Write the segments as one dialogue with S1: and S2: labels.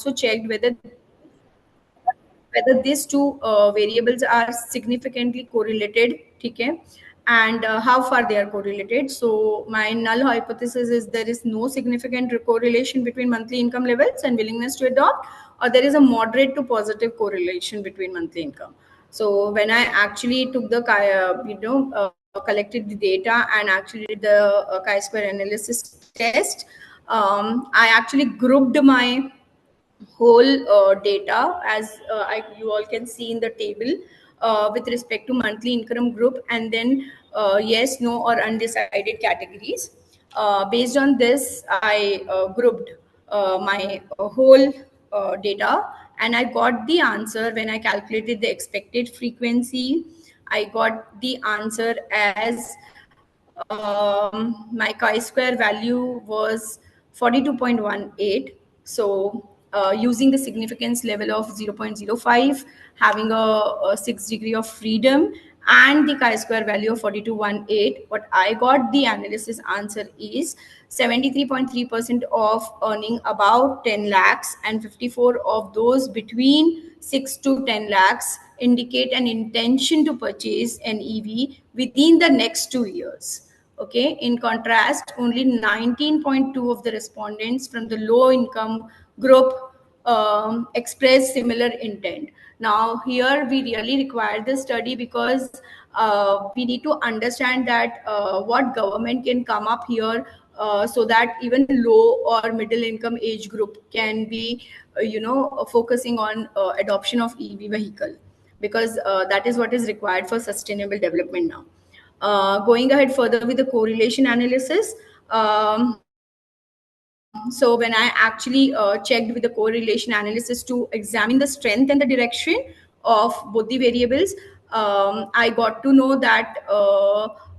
S1: also checked whether these two variables are significantly correlated, okay, and how far they are correlated. So my null hypothesis is there is no significant correlation between monthly income levels and willingness to adopt, or there is a moderate to positive correlation between monthly income. So when I actually took the collected the data and actually did the chi-square analysis test, I actually grouped my whole data as you all can see in the table with respect to monthly income group, and then yes, no, or undecided categories. Based on this, I grouped my whole data, and I got the answer. When I calculated the expected frequency, I got the answer as my chi-square value was 42.18. So using the significance level of 0.05, having a 6 degree of freedom, and the chi-square value of 42.18, what I got the analysis answer is 73.3% of earning about 10 lakhs and 54 of those between 6 to 10 lakhs indicate an intention to purchase an EV within the next 2 years. Okay, in contrast, only 19.2 of the respondents from the low income group express similar intent. Now, here we really require this study because we need to understand that what government can come up here so that even low or middle income age group can be, focusing on adoption of EV vehicle, because that is what is required for sustainable development now. Going ahead further with the correlation analysis. So when I actually checked with the correlation analysis to examine the strength and the direction of both the variables, I got to know that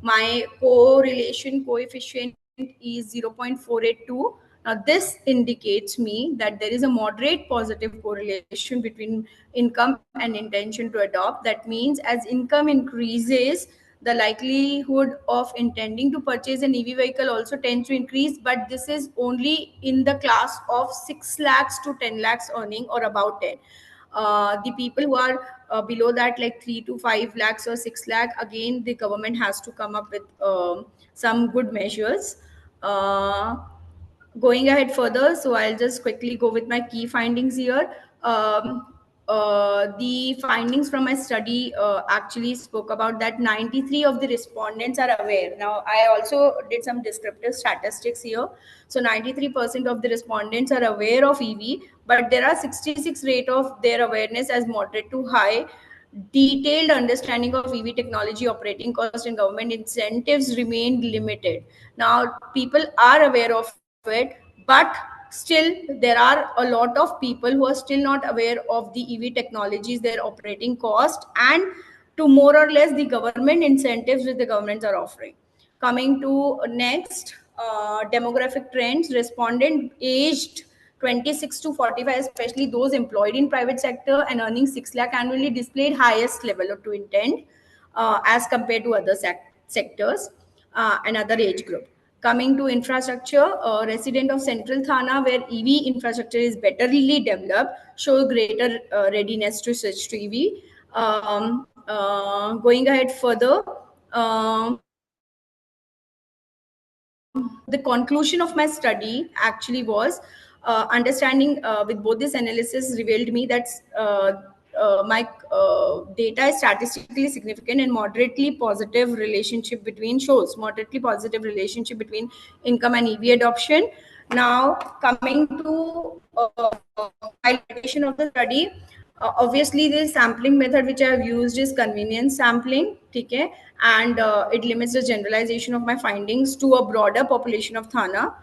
S1: my correlation coefficient is 0.482. Now this indicates me that there is a moderate positive correlation between income and intention to adopt. That means as income increases, the likelihood of intending to purchase an EV vehicle also tends to increase, but this is only in the class of 6 lakhs to 10 lakhs earning, or about 10. The people who are below that, like 3 to 5 lakhs or 6 lakh, again the government has to come up with some good measures. Going ahead further, so I'll just quickly go with my key findings here. The findings from my study actually spoke about that 93 of the respondents are aware. Now, I also did some descriptive statistics here. So 93% of the respondents are aware of EV, but there are 66 rate of their awareness as moderate to high. Detailed understanding of EV technology, operating cost, and government incentives remain limited. Now, people are aware of it, but still there are a lot of people who are still not aware of the EV technologies, their operating cost, and to more or less the government incentives which the governments are offering. Coming to next, demographic trends. Respondent aged 26 to 45, especially those employed in private sector and earning 6 lakh annually, displayed highest level of to intent as compared to other sectors and other age group. Coming to infrastructure, resident of Central Thana, where EV infrastructure is betterly developed, show greater readiness to switch to EV. Going ahead further, the conclusion of my study actually was understanding with both this analysis revealed me that my data is statistically significant and moderately positive relationship between income and EV adoption. Now, coming to validation of the study, obviously the sampling method which I have used is convenience sampling, okay, and it limits the generalization of my findings to a broader population of Thana.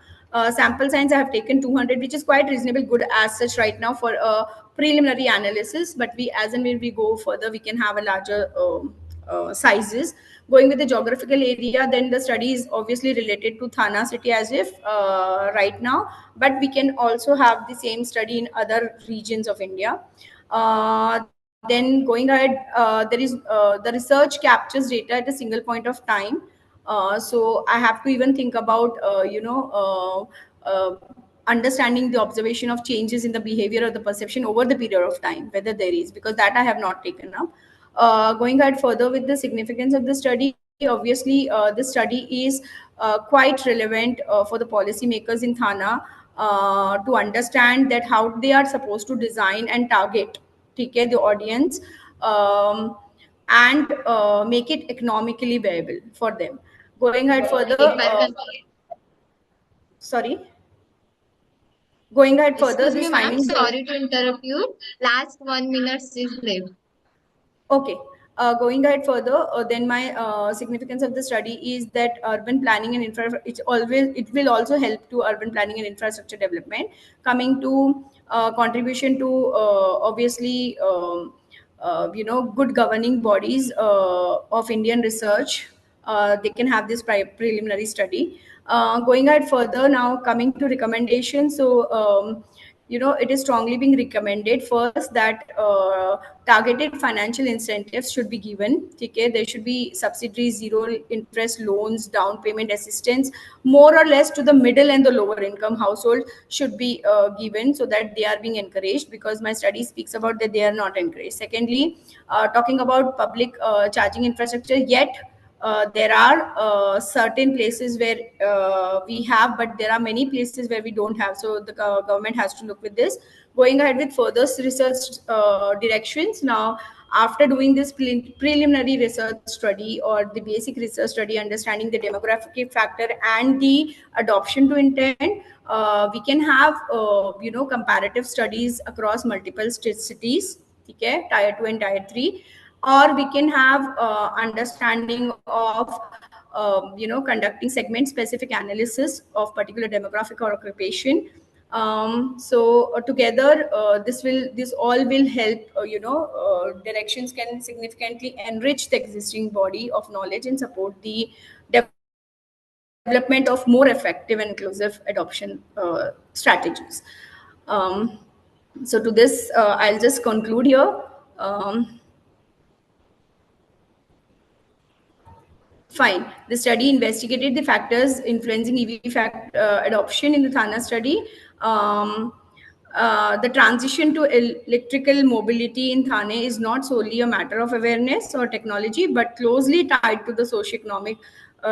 S1: Sample size I have taken 200, which is quite reasonable good as such right now for a preliminary analysis, but we, as and when we go further, we can have a larger sizes. Going with the geographical area, then the study is obviously related to Thana city as if right now, but we can also have the same study in other regions of India. Then going ahead, there is the research captures data at a single point of time. So I have to even think about understanding the observation of changes in the behavior or the perception over the period of time, whether there is, because that I have not taken up. Going ahead further with the significance of the study, obviously, this study is quite relevant for the policymakers in Thana to understand that how they are supposed to design and target, okay, the audience, and make it economically viable for them. Going ahead further, sorry. Going ahead further,
S2: Excuse me,
S1: this
S2: ma'am.
S1: finding.
S2: Sorry to interrupt you. Last 1 minute is left.
S1: Okay. Going ahead further, then my significance of the study is that urban planning and it will also help to urban planning and infrastructure development. Coming to contribution to obviously good governing bodies of Indian research, they can have this preliminary study. Going ahead further, now coming to recommendations. So it is strongly being recommended first that targeted financial incentives should be given. Okay, there should be subsidies, zero interest loans, down payment assistance, more or less to the middle and the lower income household should be given, so that they are being encouraged, because my study speaks about that they are not encouraged. Secondly, talking about public charging infrastructure, yet there are certain places where we have, but there are many places where we don't have. So the government has to look with this. Going ahead with further research directions. Now, after doing this preliminary research study or the basic research study, understanding the demographic factor and the adoption to intent, we can have comparative studies across multiple cities. Okay, tier 2 and tier 3, or we can have understanding of conducting segment specific analysis of particular demographic or occupation. So together, this all will help, directions can significantly enrich the existing body of knowledge and support the development of more effective and inclusive adoption strategies. So to this, I'll just conclude here. Fine. The study investigated the factors influencing EV adoption in the Thana study. The transition to electrical mobility in Thane is not solely a matter of awareness or technology, but closely tied to the socioeconomic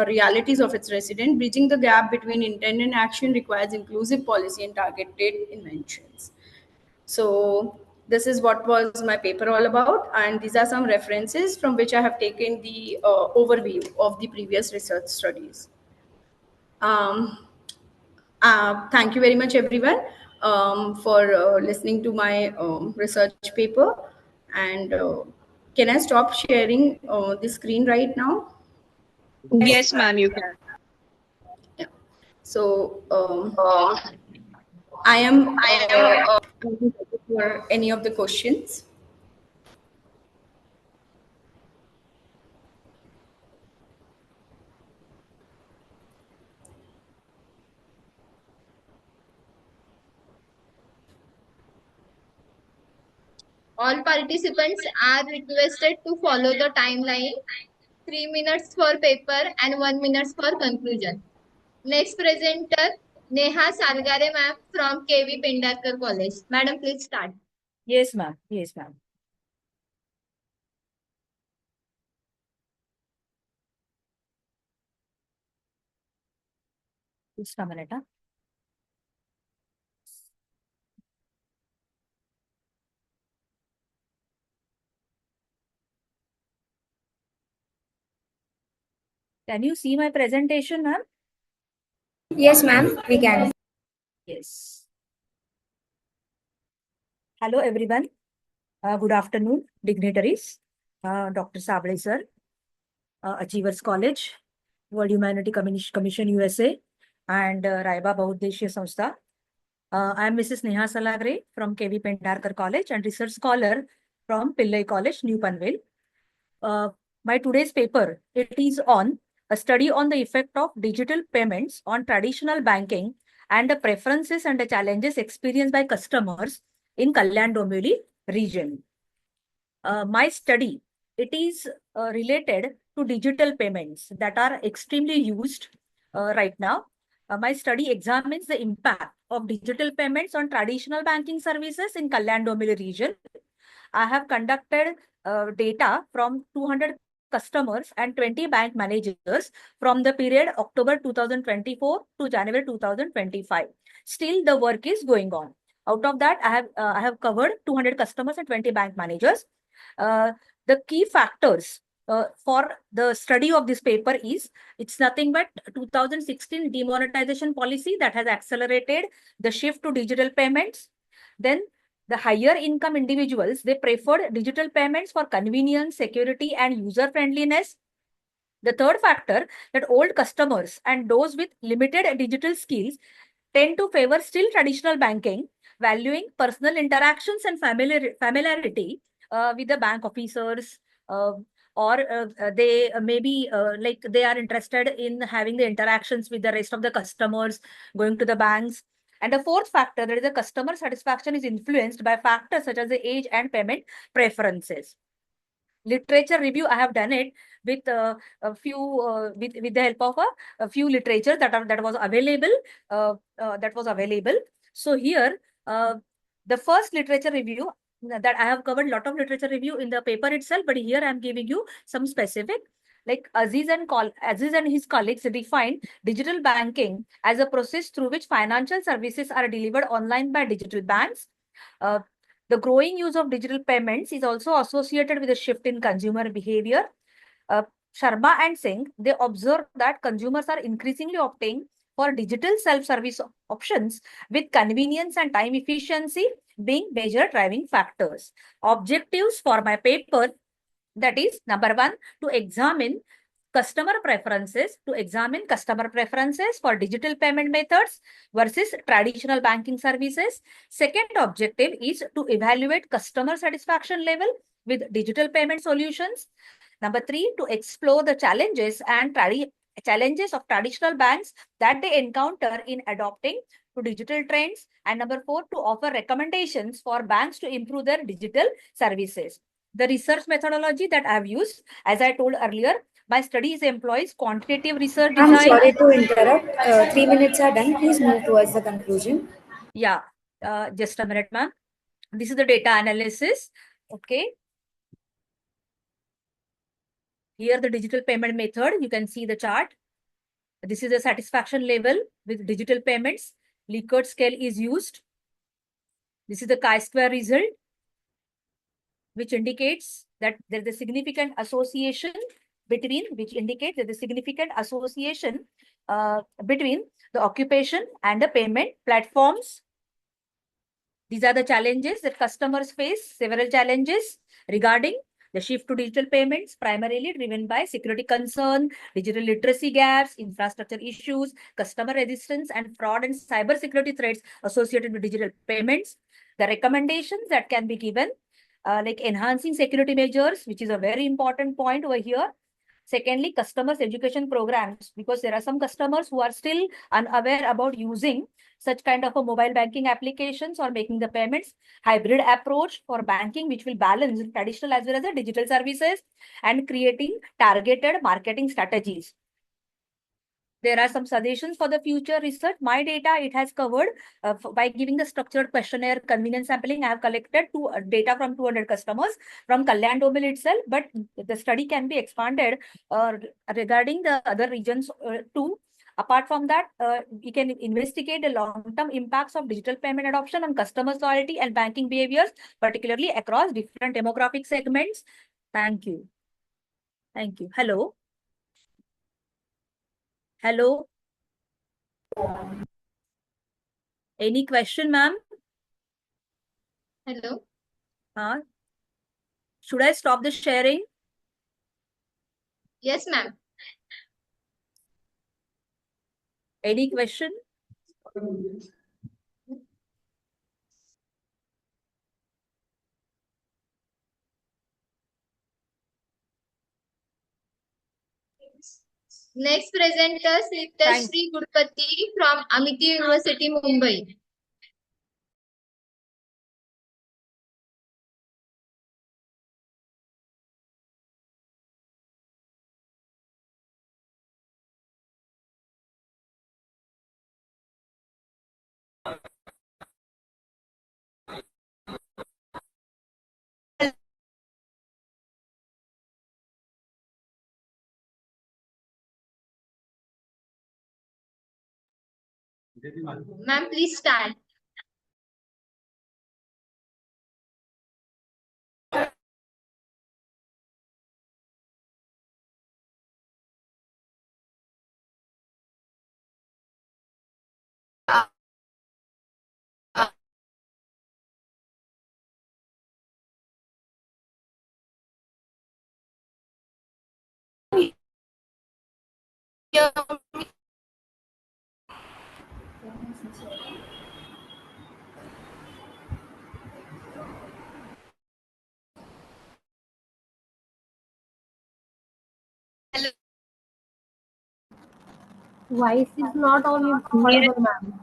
S1: realities of its resident. Bridging the gap between intent and action requires inclusive policy and targeted interventions. So this is what was my paper all about, and these are some references from which I have taken the overview of the previous research studies. Um, Thank you very much, everyone, for listening to my research paper. And can I stop sharing the screen right now?
S2: Yes, ma'am, you can.
S1: Yeah. So I am ready for any of the questions.
S2: All participants are requested to follow the timeline. 3 minutes for paper and 1 minute for conclusion. Next presenter, Neha Salgare ma'am from KV Pendarkar College. Madam, please start.
S3: Yes, ma'am. Yes, ma'am. Just a minute. Huh? Can you see my presentation, ma'am?
S4: Yes, ma'am, we can.
S3: Yes. Hello, everyone. Good afternoon, dignitaries. Dr. Sabre, sir, Achievers College, World Humanity Commission USA, and Raiba Bahudeshya Samstha. I am Mrs. Neha Salagre from KV Pendarkar College and research scholar from Pillai College, New Panvel. My today's paper, it is on a study on the effect of digital payments on traditional banking and the preferences and the challenges experienced by customers in Kalyan Dombivli region. My study, it is related to digital payments that are extremely used right now. My study examines the impact of digital payments on traditional banking services in Kalyan region. I have conducted data from 200 customers and 20 bank managers from the period October 2024 to January 2025. Still, the work is going on. Out of that, I have covered 200 customers and 20 bank managers. The key factors for the study of this paper is it's nothing but 2016 demonetization policy that has accelerated the shift to digital payments. Then the higher income individuals, they preferred digital payments for convenience, security, and user friendliness. The third factor, that old customers and those with limited digital skills tend to favor still traditional banking, valuing personal interactions and familiarity with the bank officers, uh, or they maybe like they are interested in having the interactions with the rest of the customers going to the banks. And the fourth factor, that is the customer satisfaction, is influenced by factors such as the age and payment preferences. Literature review, I have done it with a few with the help of a few literature that was available. So here the first literature review that I have covered, lot of literature review in the paper itself, but here I am giving you some specific. Like Aziz and his colleagues defined digital banking as a process through which financial services are delivered online by digital banks. Uh, the growing use of digital payments is also associated with a shift in consumer behavior. Uh, Sharma and Singh, they observed that consumers are increasingly opting for digital self-service options, with convenience and time efficiency being major driving factors. Objectives for my paper, that is, number one, to examine customer preferences for digital payment methods versus traditional banking services. Second objective is to evaluate customer satisfaction level with digital payment solutions. Number three, to explore the challenges of traditional banks that they encounter in adopting to digital trends. And number four, to offer recommendations for banks to improve their digital services. The research methodology that I've used, as I told earlier, my studies employs quantitative research
S4: I'm
S3: design.
S4: sorry to interrupt. 3 minutes are done. Please move towards the conclusion.
S3: Yeah, just a minute, ma'am. This is the data analysis. Okay. Here, the digital payment method, you can see the chart. This is the satisfaction level with digital payments. Likert scale is used. This is the chi-square result, which indicates that there is a significant association between the occupation and the payment platforms. These are the challenges that customers face, several challenges regarding the shift to digital payments, primarily driven by security concern, digital literacy gaps, infrastructure issues, customer resistance, and fraud and cyber security threats associated with digital payments. The recommendations that can be given, like enhancing security measures, which is a very important point over here. Secondly, customers education programs, because there are some customers who are still unaware about using such kind of a mobile banking applications or making the payments. Hybrid approach for banking, which will balance traditional as well as the digital services, and creating targeted marketing strategies. There are some suggestions for the future research. My data, it has covered by giving the structured questionnaire convenience sampling. I have collected data from 200 customers from Kalyan itself, but the study can be expanded regarding the other regions too. Apart from that, we can investigate the long-term impacts of digital payment adoption on customer loyalty and banking behaviors, particularly across different demographic segments. Thank you. Thank you. Hello. Hello. Any question, ma'am?
S2: Hello.
S3: Should I stop the sharing?
S2: Yes, ma'am.
S3: Any question?
S2: Next presenter, Sri Gurpati from Amity University, Mumbai. Ma'am, please start.
S5: Voice is not audible, ma'am.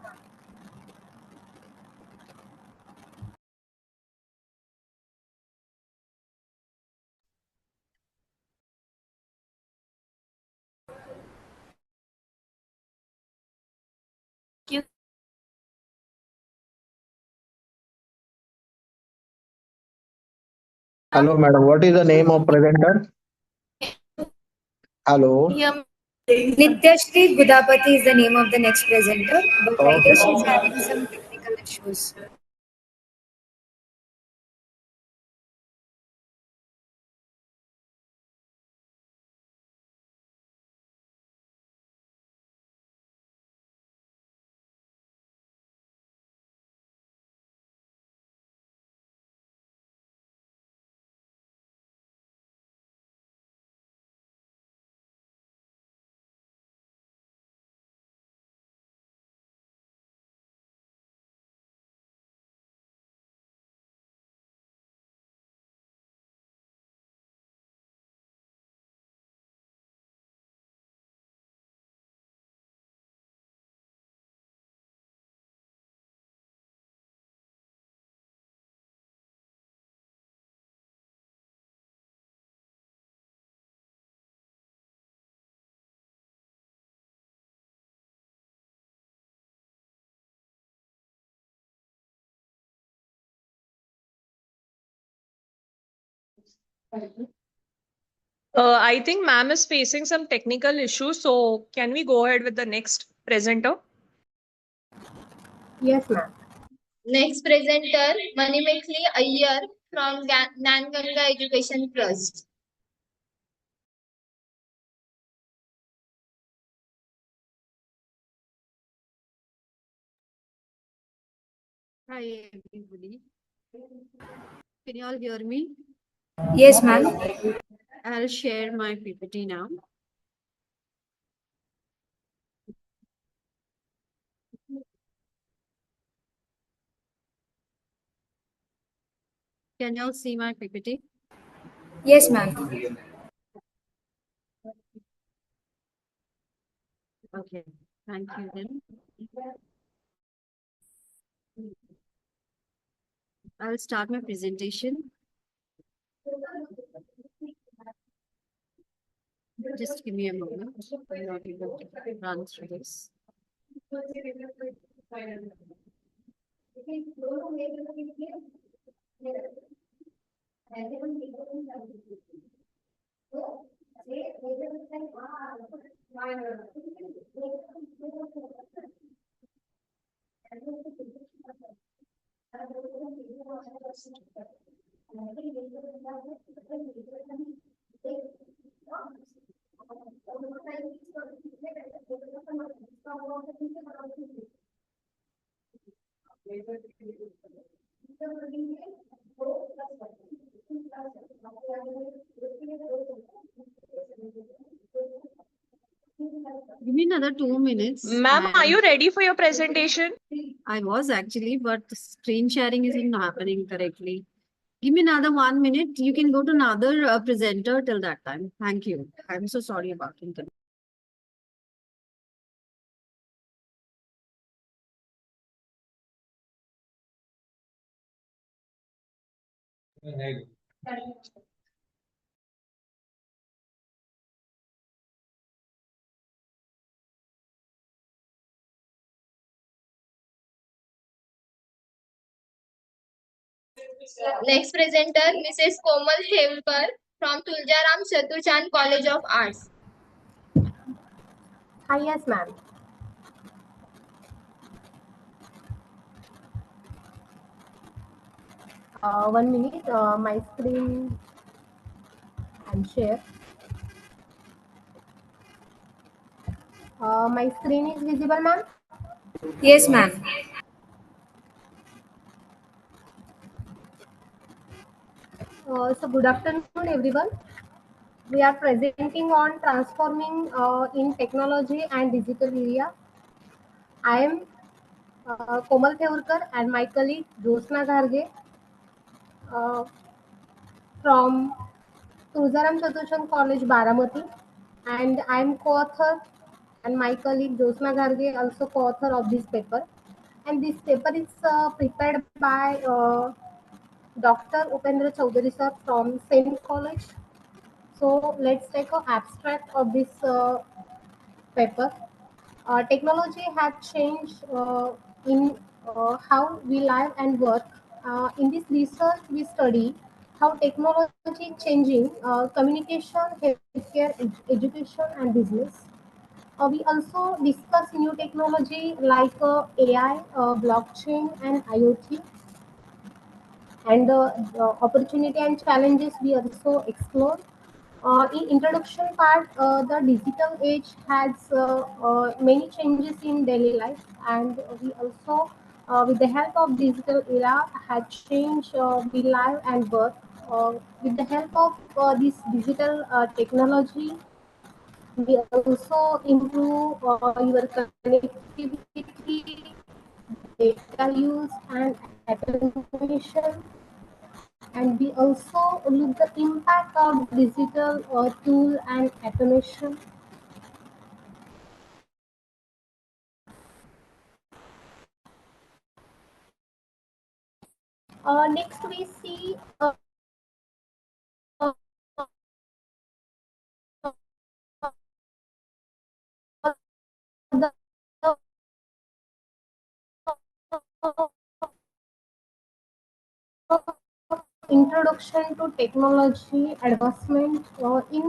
S6: Hello, madam. What is the name of presenter? Hello.
S4: Nityashri Gudapati is the name of the next presenter, but I
S6: Okay.
S4: guess she's having some technical issues.
S7: I think ma'am is facing some technical issues, so can we go ahead with the next presenter?
S5: Yes, ma'am.
S2: Next presenter, Manimekli Iyer from Nanganga Education Trust.
S8: Hi everybody. Can you all hear me?
S4: Yes, ma'am.
S8: I'll share my PPT now. Can you all see my PPT?
S4: Yes, ma'am.
S8: Okay, thank you then. I'll start my presentation. Just give me a moment. I'm not able to run through this. Give me another 2 minutes.
S7: Ma'am, are you ready for your presentation?
S8: I was actually, but the screen sharing isn't happening correctly. Give me another 1 minute. You can go to another presenter till that time. Thank you. I'm so sorry about it.
S2: Next presenter, Mrs. Komal Khevkar from Tuljaram Chaturchand College of Arts.
S5: Hi, yes, ma'am. 1 minute. My screen and share. My screen is visible, ma'am.
S4: Yes, ma'am.
S5: So good afternoon, everyone. We are presenting on transforming in technology and digital area. I am Komal Theurkar and my colleague Josna Gharge uh, from Tulzaram Chatushan College, Baramati, and I am co-author, and my colleague Josna Gharge also co-author of this paper. And this paper is prepared by Dr. Upendra Chaudhary sir from same college. So let's take an abstract of this paper. Technology has changed in how we live and work. In this research, we study how technology changing communication, healthcare, education, and business. We also discuss new technology like AI, blockchain, and IoT, and the opportunity and challenges we also explore. In introduction part, the digital age has many changes in daily life, and we also, with the help of digital era, had changed we live and work. With the help of this digital technology, we also improve your connectivity, data use, and automation. And we also look the impact of digital tool and automation. Next we see the introduction to technology advancement in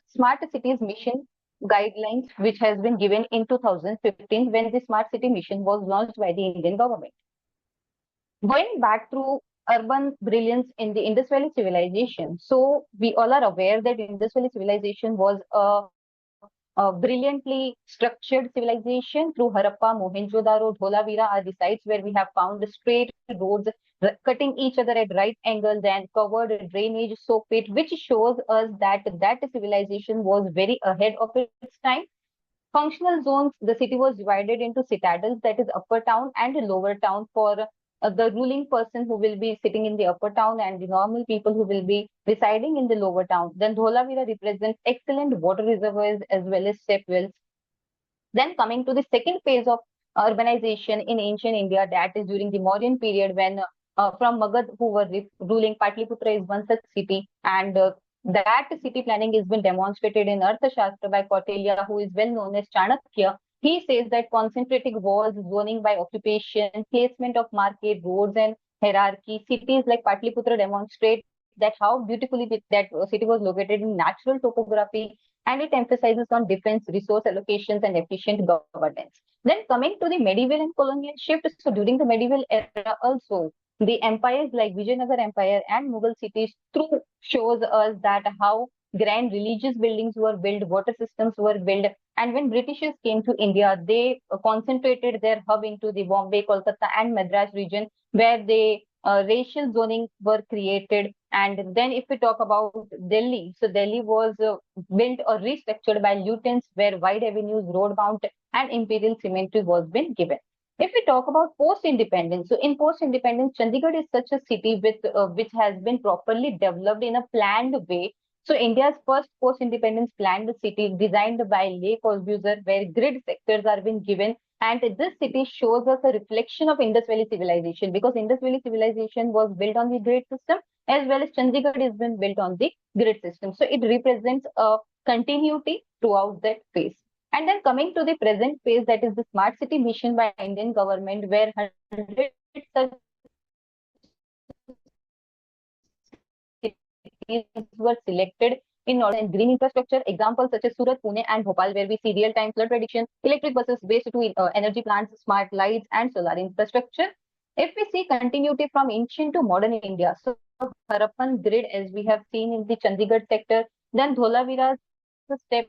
S9: Smart Cities Mission guidelines, which has been given in 2015 when the Smart City Mission was launched by the Indian government. Going back through urban brilliance in the Indus Valley civilization, so we all are aware that Indus Valley civilization was a brilliantly structured civilization through Harappa, Mohenjo-daro, Dholavira are the sites where we have found straight roads cutting each other at right angles and covered drainage soak pit, which shows us that that civilization was very ahead of its time. Functional zones, the city was divided into citadels, that is upper town and lower town for the ruling person who will be sitting in the upper town and the normal people who will be residing in the lower town. Then Dholavira represents excellent water reservoirs as well as step wells. Then coming to the second phase of urbanization in ancient India, that is during the Mauryan period when from Magad who were ruling Patliputra is one such city, and that city planning has been demonstrated in Arthashastra by Kautilya, who is well known as Chanakya. He says that concentrating walls, zoning by occupation, placement of market, roads, and hierarchy. Cities like Patliputra demonstrate that how beautifully that city was located in natural topography, and it emphasizes on defense, resource allocations, and efficient governance. Then coming to the medieval and colonial shift, so during the medieval era also, the empires like Vijayanagar Empire and Mughal cities through shows us that how grand religious buildings were built, water systems were built, and when Britishers came to India, they concentrated their hub into the Bombay, Kolkata, and Madras region, where they racial zoning were created. And then if we talk about Delhi, so Delhi was built or restructured by lieutenants where wide avenues, road mount, and imperial cemetery was been given. If we talk about post-independence, so in post-independence, Chandigarh is such a city with which has been properly developed in a planned way. So India's first post-independence planned city designed by Le Corbusier, where grid sectors are being given, and this city shows us a reflection of Indus Valley civilization because Indus Valley civilization was built on the grid system as well as Chandigarh has been built on the grid system. So it represents a continuity throughout that phase. And then coming to the present phase, that is the smart city mission by Indian government, where 100 such cities were selected in order and green infrastructure. Examples such as Surat, Pune, and Bhopal, where we see real-time flood prediction, electric buses, waste to energy plants, smart lights, and solar infrastructure. If we see continuity from ancient to modern India, so Harappan grid, as we have seen in the Chandigarh sector, then Dholavira is a step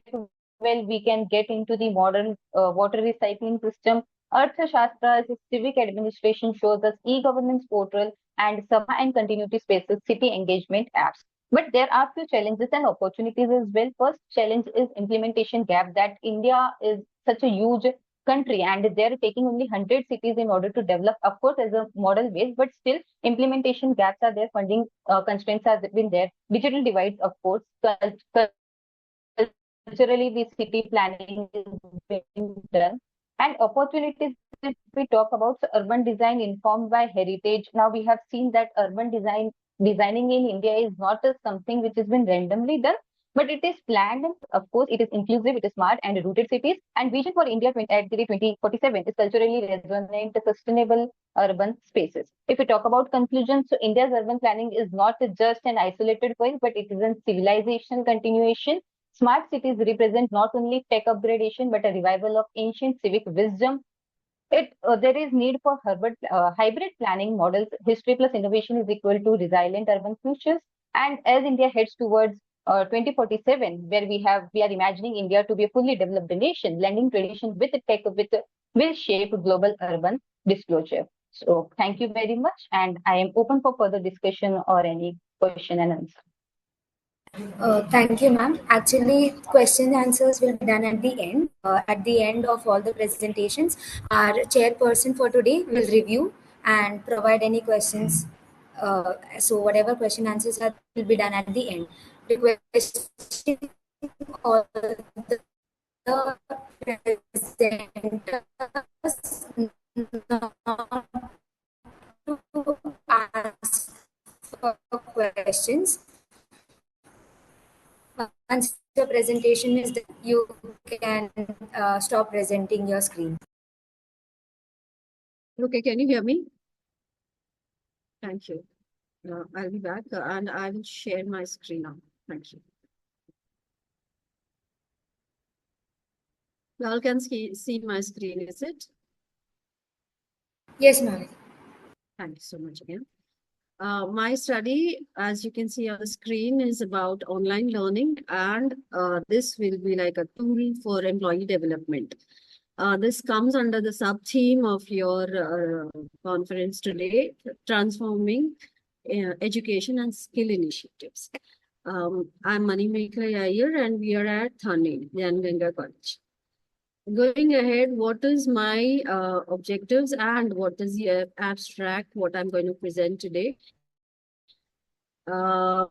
S9: where we can get into the modern water recycling system. Arthashastra as a civic administration shows us e-governance portal and Sabha and continuity spaces, city engagement apps. But there are few challenges and opportunities as well. First challenge is implementation gap, that India is such a huge country and they're taking only 100 cities in order to develop, of course, as a model base, but still implementation gaps are there, funding constraints have been there, digital divides, of course, culturally the city planning is being done. And opportunities, if we talk about, so urban design informed by heritage. Now we have seen that urban designing in India is not something which has been randomly done, but it is planned. And of course, it is inclusive, it is smart and rooted cities. And vision for India at the 2047 is culturally resonant, sustainable urban spaces. If we talk about conclusion, so India's urban planning is not just an isolated point, but it is a civilization continuation. Smart cities represent not only tech upgradation, but a revival of ancient civic wisdom. There is need for hybrid planning models. History plus innovation is equal to resilient urban futures. And as India heads towards 2047, where we are imagining India to be a fully developed nation, blending tradition with tech will shape global urban disclosure. So thank you very much, and I am open for further discussion or any question and answer.
S4: Thank you, ma'am. Actually, question answers will be done at the end. At the end of all the presentations, our chairperson for today will review and provide any questions. So whatever question answers are will be done at the end. Requesting all the presenters not to ask for questions. Once the presentation is done, you can stop presenting your screen.
S8: Okay, can you hear me? Thank you. I'll be back and I will share my screen now. Thank you. You all can see my screen, is it?
S4: Yes, ma'am.
S8: Thank you so much again. My study, as you can see on the screen, is about online learning, and this will be like a tool for employee development. This comes under the sub-theme of your conference today, transforming education and skill initiatives. I'm Manimekha Iyer, and we are at Thane, Ganga College. Going ahead, what is my objectives and what is the abstract, what I'm going to present today? The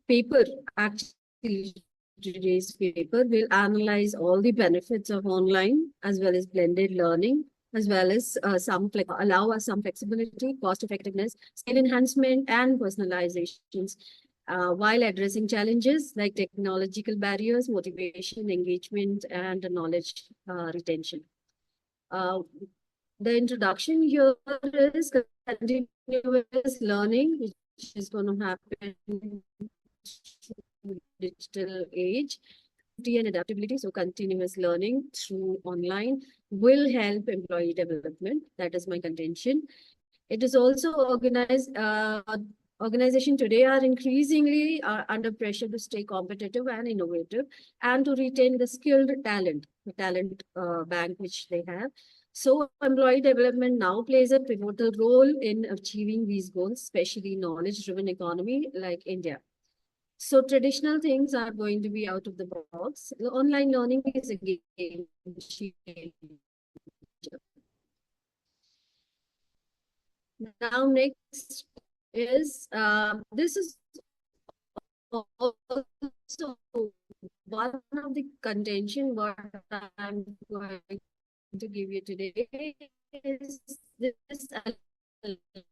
S8: paper, actually today's paper, will analyze all the benefits of online as well as blended learning, as well as allow us some flexibility, cost effectiveness, skill enhancement, and personalizations. While addressing challenges like technological barriers, motivation, engagement, and knowledge retention. The introduction here is continuous learning, which is going to happen in digital age. And adaptability, so continuous learning through online will help employee development. That is my contention. It is also organized. Organizations today are increasingly under pressure to stay competitive and innovative and to retain the skilled talent, the talent bank which they have. So employee development now plays a pivotal role in achieving these goals, especially knowledge-driven economy like India. So traditional things are going to be out of the box. The online learning is a game changer. Now next is, this is also one of the contention what I'm going to give you today is this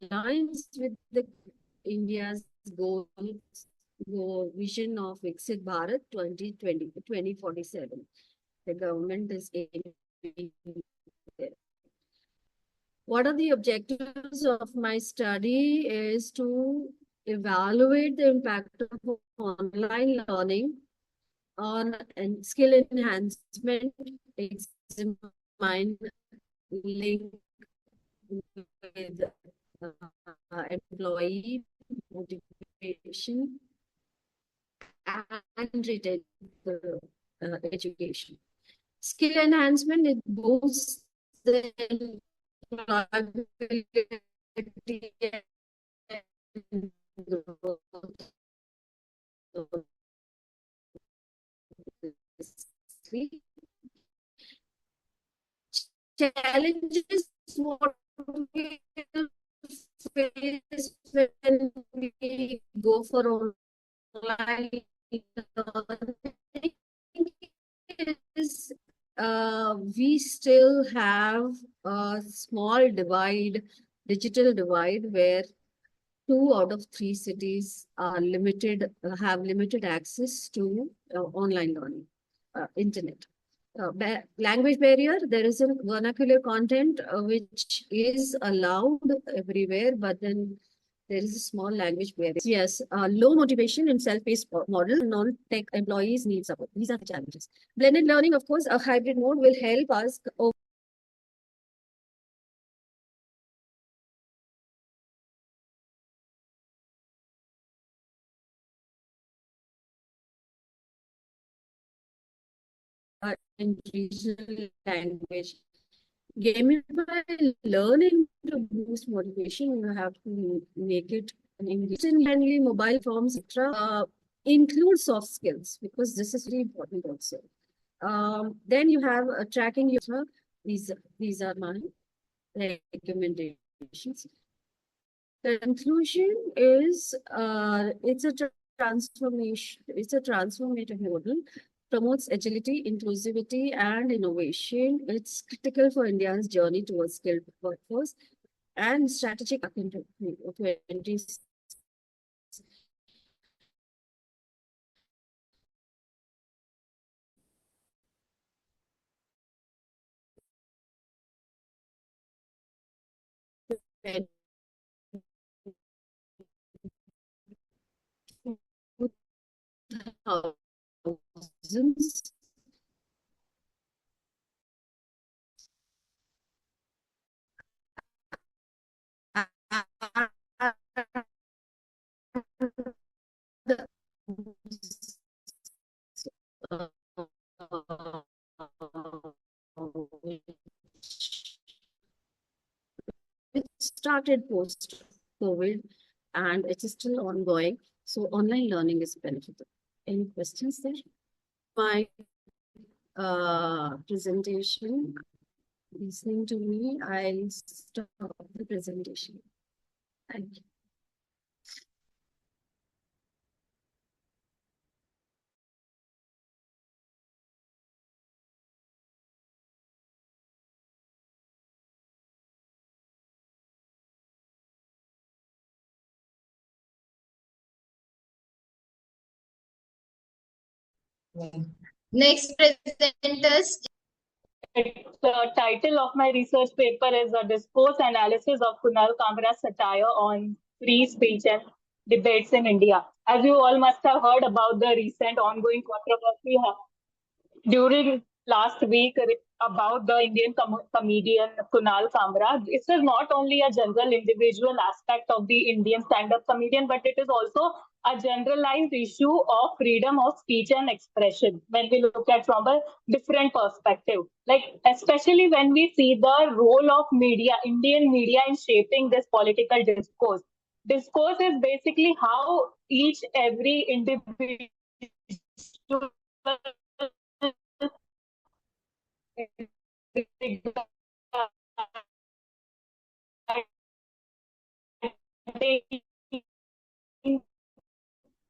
S8: aligns with the India's goals vision of Viksit Bharat 2047. The government is aiming there. What are the objectives of my study is to evaluate the impact of online learning on skill enhancement, examine link with employee motivation and retain the education. Skill enhancement, it boosts the employability and growth of the industry. Challenges what we face when we go for online learning is we still have a small divide, digital divide, where 2 out of 3 cities are have limited access to online learning, internet. Language barrier, there is a vernacular content which is allowed everywhere, but then there is a small language barrier. Yes, low motivation in self-paced model, non-tech employees need support. These are the challenges. Blended learning, of course, a hybrid mode will help us in regional language. Gamify learning to boost motivation, you have to make it an English and friendly mobile forms, etc. Include soft skills because this is very important also. Then you have tracking your these are my recommendations. The conclusion is it's a transformation, it's a transformative model, promotes agility, inclusivity, and innovation. It's critical for India's journey towards skilled workforce and strategic into 20. Thousands. It started post-COVID and it is still ongoing. So online learning is beneficial. Any questions there? My presentation, listening to me, I'll stop the presentation. Thank you.
S2: Next presenters.
S10: The title of my research paper is a discourse analysis of Kunal Kamra's satire on free speech and debates in India. As you all must have heard about the recent ongoing controversy during last week about the Indian comedian Kunal Kamra. This is not only a general individual aspect of the Indian stand-up comedian, but it is also a generalized issue of freedom of speech and expression when we look at from a different perspective. Like, especially when we see the role of media, Indian media, in shaping this political discourse. Discourse is basically how every individual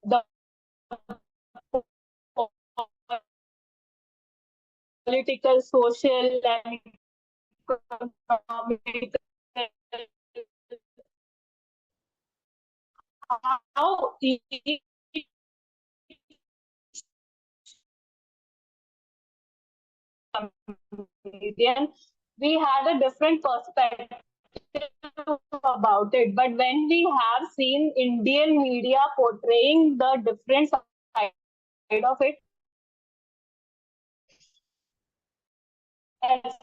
S10: the political, social, and economic, how comedian, we had a different perspective about it. But when we have seen Indian media portraying the different side of it, as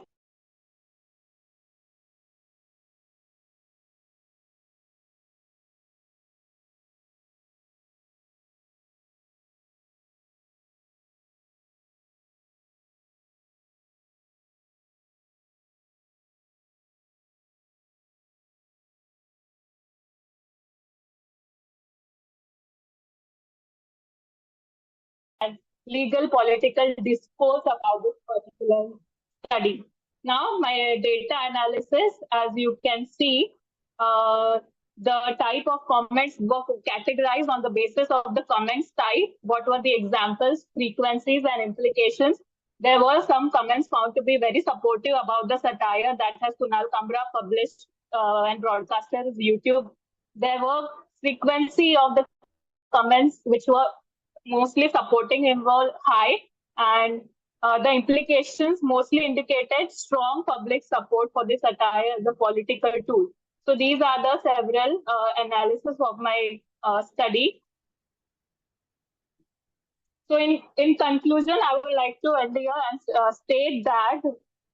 S10: legal political discourse about this particular study. Now, my data analysis, as you can see, the type of comments were categorized on the basis of the comments type. What were the examples, frequencies, and implications? There were some comments found to be very supportive about the satire that has Kunal Kamra published and broadcasted on YouTube. There were frequency of the comments which were mostly supporting him were high, and the implications mostly indicated strong public support for the satire as a political tool. So these are the several analysis of my study. So in conclusion, I would like to end here and state that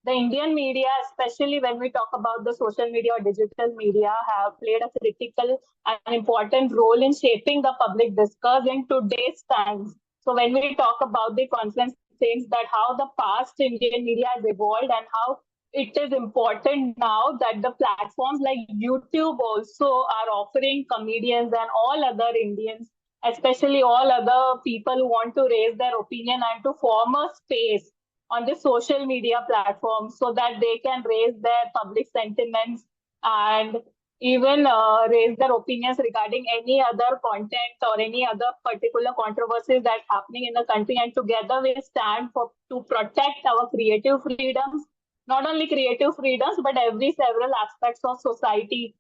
S10: the Indian media, especially when we talk about the social media or digital media, have played a critical and important role in shaping the public discourse in today's times. So when we talk about the conference things that how the past Indian media has evolved and how it is important now that the platforms like YouTube also are offering comedians and all other Indians, especially all other people who want to raise their opinion and to form a space on the social media platforms so that they can raise their public sentiments and even raise their opinions regarding any other content or any other particular controversies that's happening in the country. And together we stand to protect our creative freedoms, not only creative freedoms, but every several aspects of society.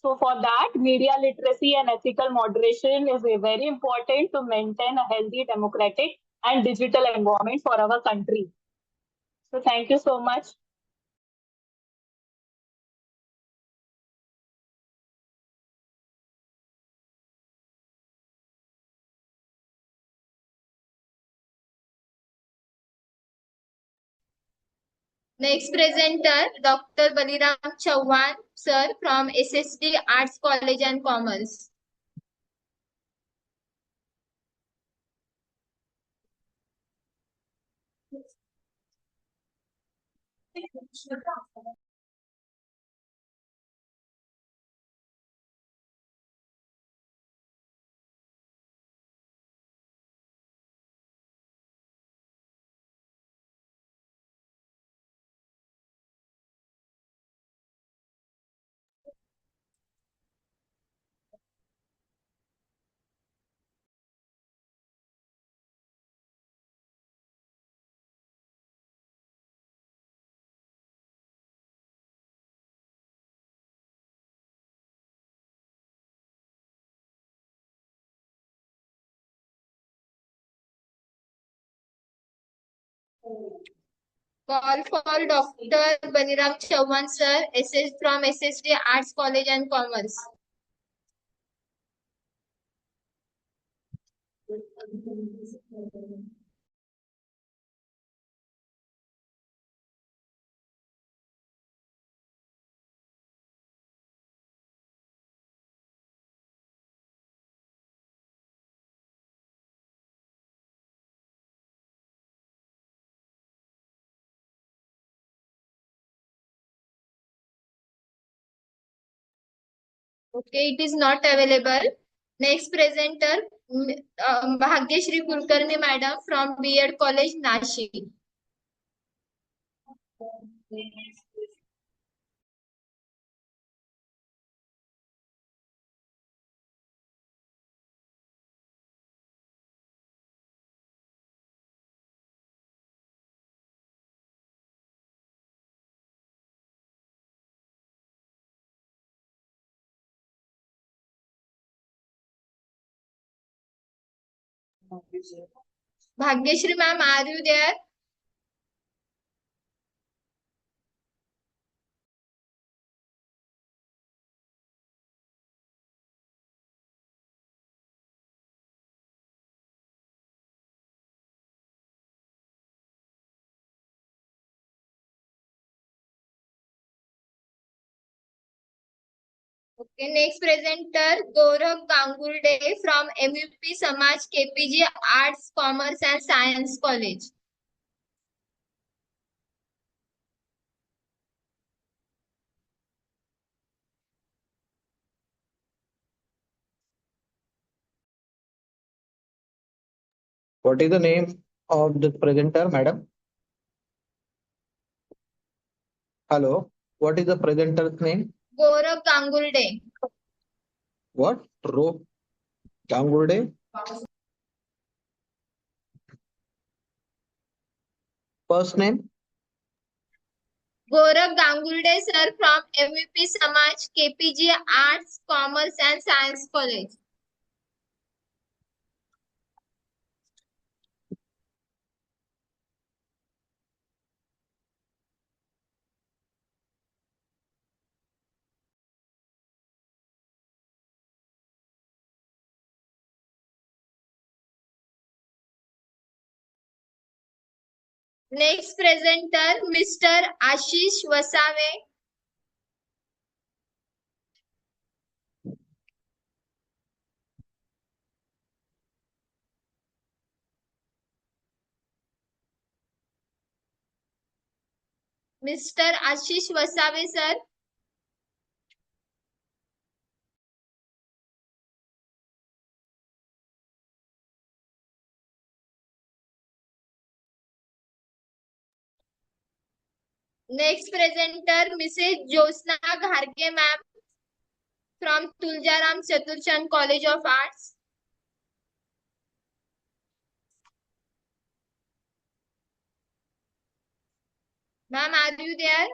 S10: So for that, media literacy and ethical moderation is very important to maintain a healthy, democratic, and digital environment for our country. So thank you so much.
S2: Next presenter, Dr. Baliram Chauhan, sir, from SSD Arts College and Commerce. Call for Dr. Baliram Chauhan, sir, from SSD Arts College and Commerce. Okay, it is not available. Next presenter, Bhagyashri Kulkarni madam from B.Ed College, Nashik. Bhagyashri ma'am, are you there? Okay, next presenter, Gaurav Gangurde from MUP Samaj KPG Arts, Commerce and Science College.
S6: What is the name of the presenter, madam? Hello. What is the presenter's name?
S2: Gaurav Gangurde.
S6: What? Gangurde? First name?
S2: Gaurav Gangurde sir from MUP Samaj KPG Arts, Commerce and Science College. Next presenter, Mr. Ashish Wasave. Mr. Ashish Wasave sir. Next presenter, Mrs. Josna Gharge ma'am from Tuljaram Chaturchand College of Arts. Ma'am, are you there?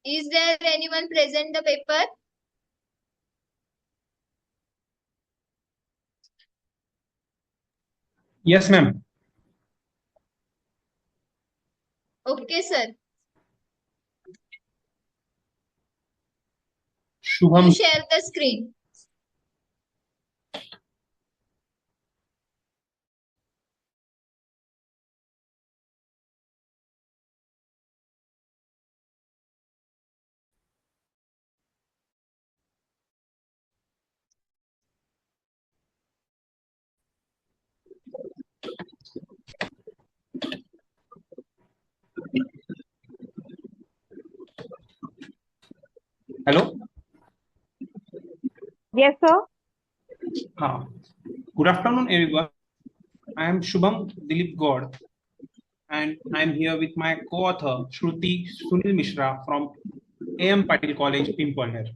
S2: Is there anyone present the paper?
S11: Yes, ma'am.
S2: Okay, sir.
S11: Shubham.
S2: You share the screen.
S11: Hello.
S9: Yes, sir.
S11: Good afternoon, everyone. I am Shubham Dilip God, and I am here with my co-author Shruti Sunil Mishra from AM Patil College, Pimpalner.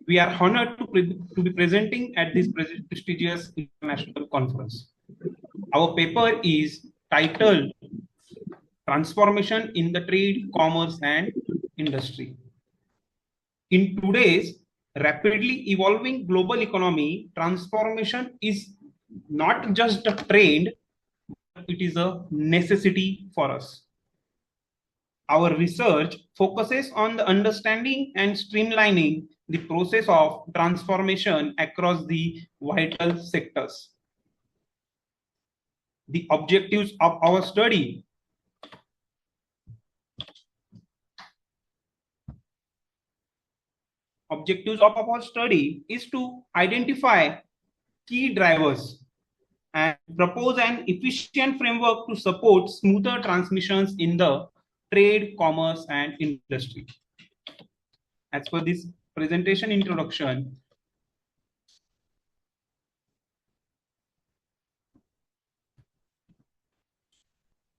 S11: We are honored to be presenting at this prestigious international conference. Our paper is titled Transformation in the Trade, Commerce and Industry. In today's rapidly evolving global economy, transformation is not just a trend, but it is a necessity for us. Our research focuses on the understanding and streamlining the process of transformation across the vital sectors. The objectives of our study is to identify key drivers and propose an efficient framework to support smoother transmissions in the trade, commerce, and industry. As per this presentation introduction,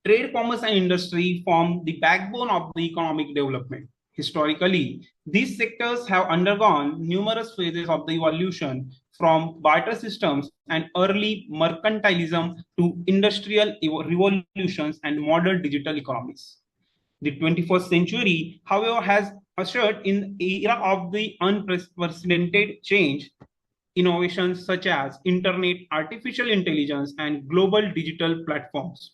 S11: trade, commerce, and industry form the backbone of the economic development. Historically, these sectors have undergone numerous phases of the evolution from barter systems and early mercantilism to industrial revolutions and modern digital economies. The 21st century, however, has ushered in the era of the unprecedented change innovations such as internet, artificial intelligence, and global digital platforms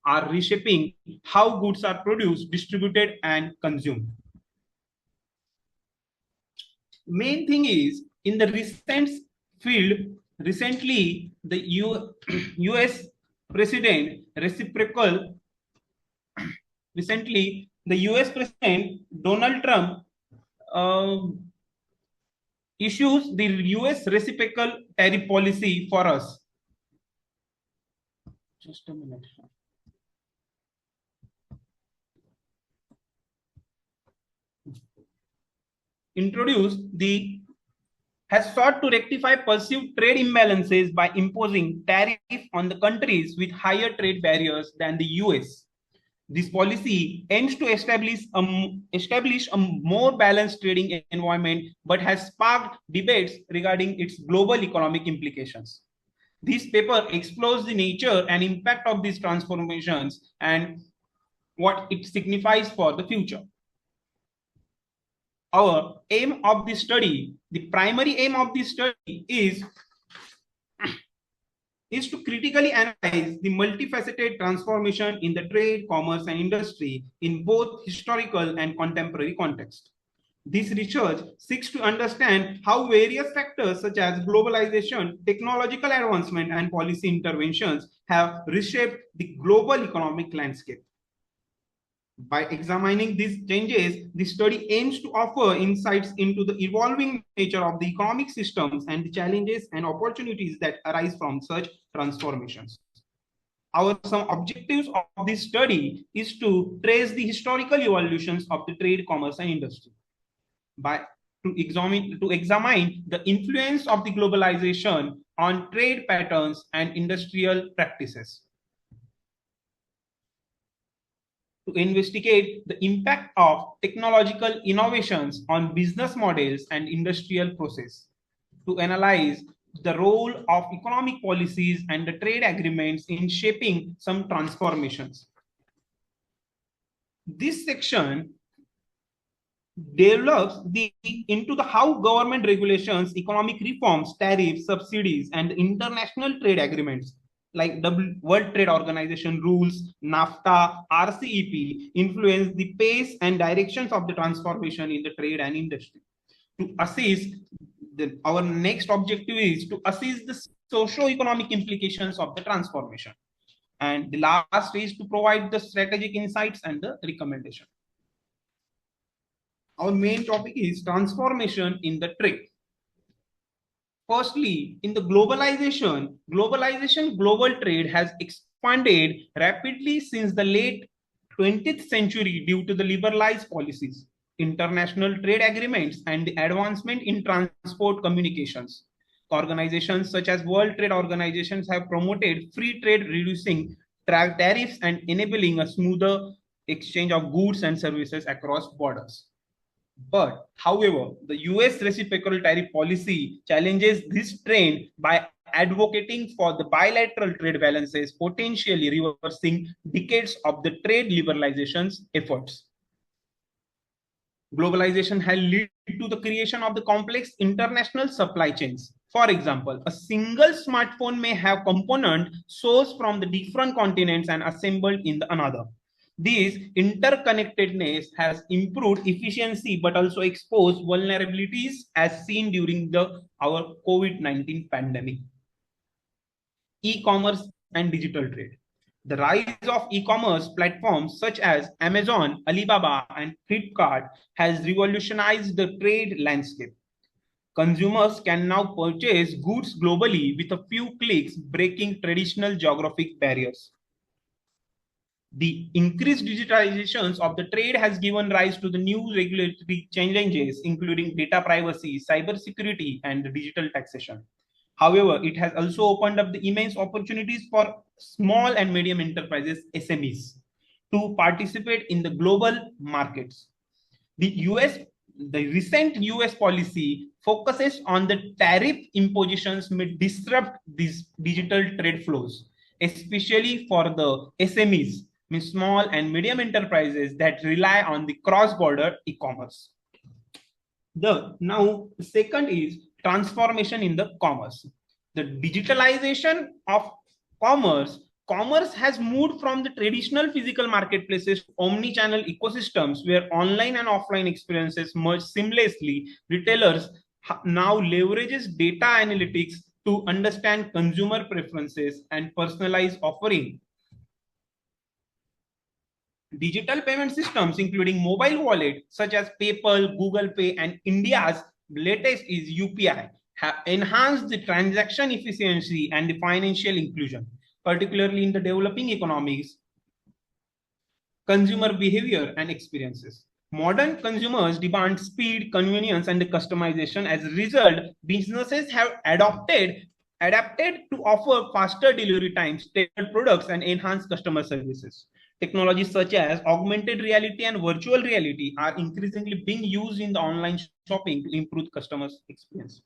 S11: are reshaping how goods are produced, distributed, and consumed. Main thing is, in the recent field, recently the US President reciprocal recently the US President Donald Trump issues the US reciprocal tariff policy for us. Just a minute. Has sought to rectify perceived trade imbalances by imposing tariff on the countries with higher trade barriers than the US. This policy aims to establish a more balanced trading environment, but has sparked debates regarding its global economic implications. This paper explores the nature and impact of these transformations and what it signifies for the future. Our aim of this study, the primary aim of this study is to critically analyze the multifaceted transformation in the trade, commerce, and industry in both historical and contemporary context. This research seeks to understand how various factors such as globalization, technological advancement, and policy interventions have reshaped the global economic landscape. By examining these changes, the study aims to offer insights into the evolving nature of the economic systems and the challenges and opportunities that arise from such transformations. Some objectives of this study is to trace the historical evolutions of the trade, commerce, and industry. To examine the influence of the globalization on trade patterns and industrial practices. To investigate the impact of technological innovations on business models and industrial process. To analyze the role of economic policies and the trade agreements in shaping some transformations. This section develops into how government regulations, economic reforms, tariffs, subsidies, and international trade agreements like the World Trade Organization rules, NAFTA, RCEP influence the pace and directions of the transformation in the trade and industry. To assess, our next objective is to assess the socio-economic implications of the transformation. And the last is to provide the strategic insights and the recommendation. Our main topic is transformation in the trade. Firstly, in the globalization, global trade has expanded rapidly since the late 20th century due to the liberalized policies, international trade agreements, and the advancement in transport communications. Organizations such as World Trade Organizations have promoted free trade, reducing tariffs and enabling a smoother exchange of goods and services across borders. But, however, the US reciprocal tariff policy challenges this trend by advocating for the bilateral trade balances, potentially reversing decades of the trade liberalization's efforts. Globalization has led to the creation of the complex international supply chains. For example, a single smartphone may have components sourced from the different continents and assembled in another. This interconnectedness has improved efficiency but also exposed vulnerabilities as seen during our COVID-19 pandemic. E-commerce and digital trade. The rise of e-commerce platforms such as Amazon, Alibaba, and Flipkart has revolutionized the trade landscape. Consumers can now purchase goods globally with a few clicks, breaking traditional geographic barriers. The increased digitalizations of the trade has given rise to the new regulatory challenges, including data privacy, cybersecurity, and digital taxation. However, it has also opened up the immense opportunities for small and medium enterprises, SMEs, to participate in the global markets. The recent US policy focuses on the tariff impositions may disrupt these digital trade flows, especially for the SMEs, small and medium enterprises that rely on the cross-border e-commerce. Now, the second is transformation in the commerce. The digitalization of commerce has moved from the traditional physical marketplaces to omni-channel ecosystems where online and offline experiences merge seamlessly. Retailers now leverages data analytics to understand consumer preferences and personalize offering. Digital payment systems, including mobile wallet such as PayPal, Google Pay, and India's latest is UPI, have enhanced the transaction efficiency and the financial inclusion, particularly in the developing economies, consumer behavior and experiences. Modern consumers demand speed, convenience, and customization. As a result, businesses have adapted to offer faster delivery times, tailored products, and enhanced customer services. Technologies such as augmented reality and virtual reality are increasingly being used in the online shopping to improve customers' experience,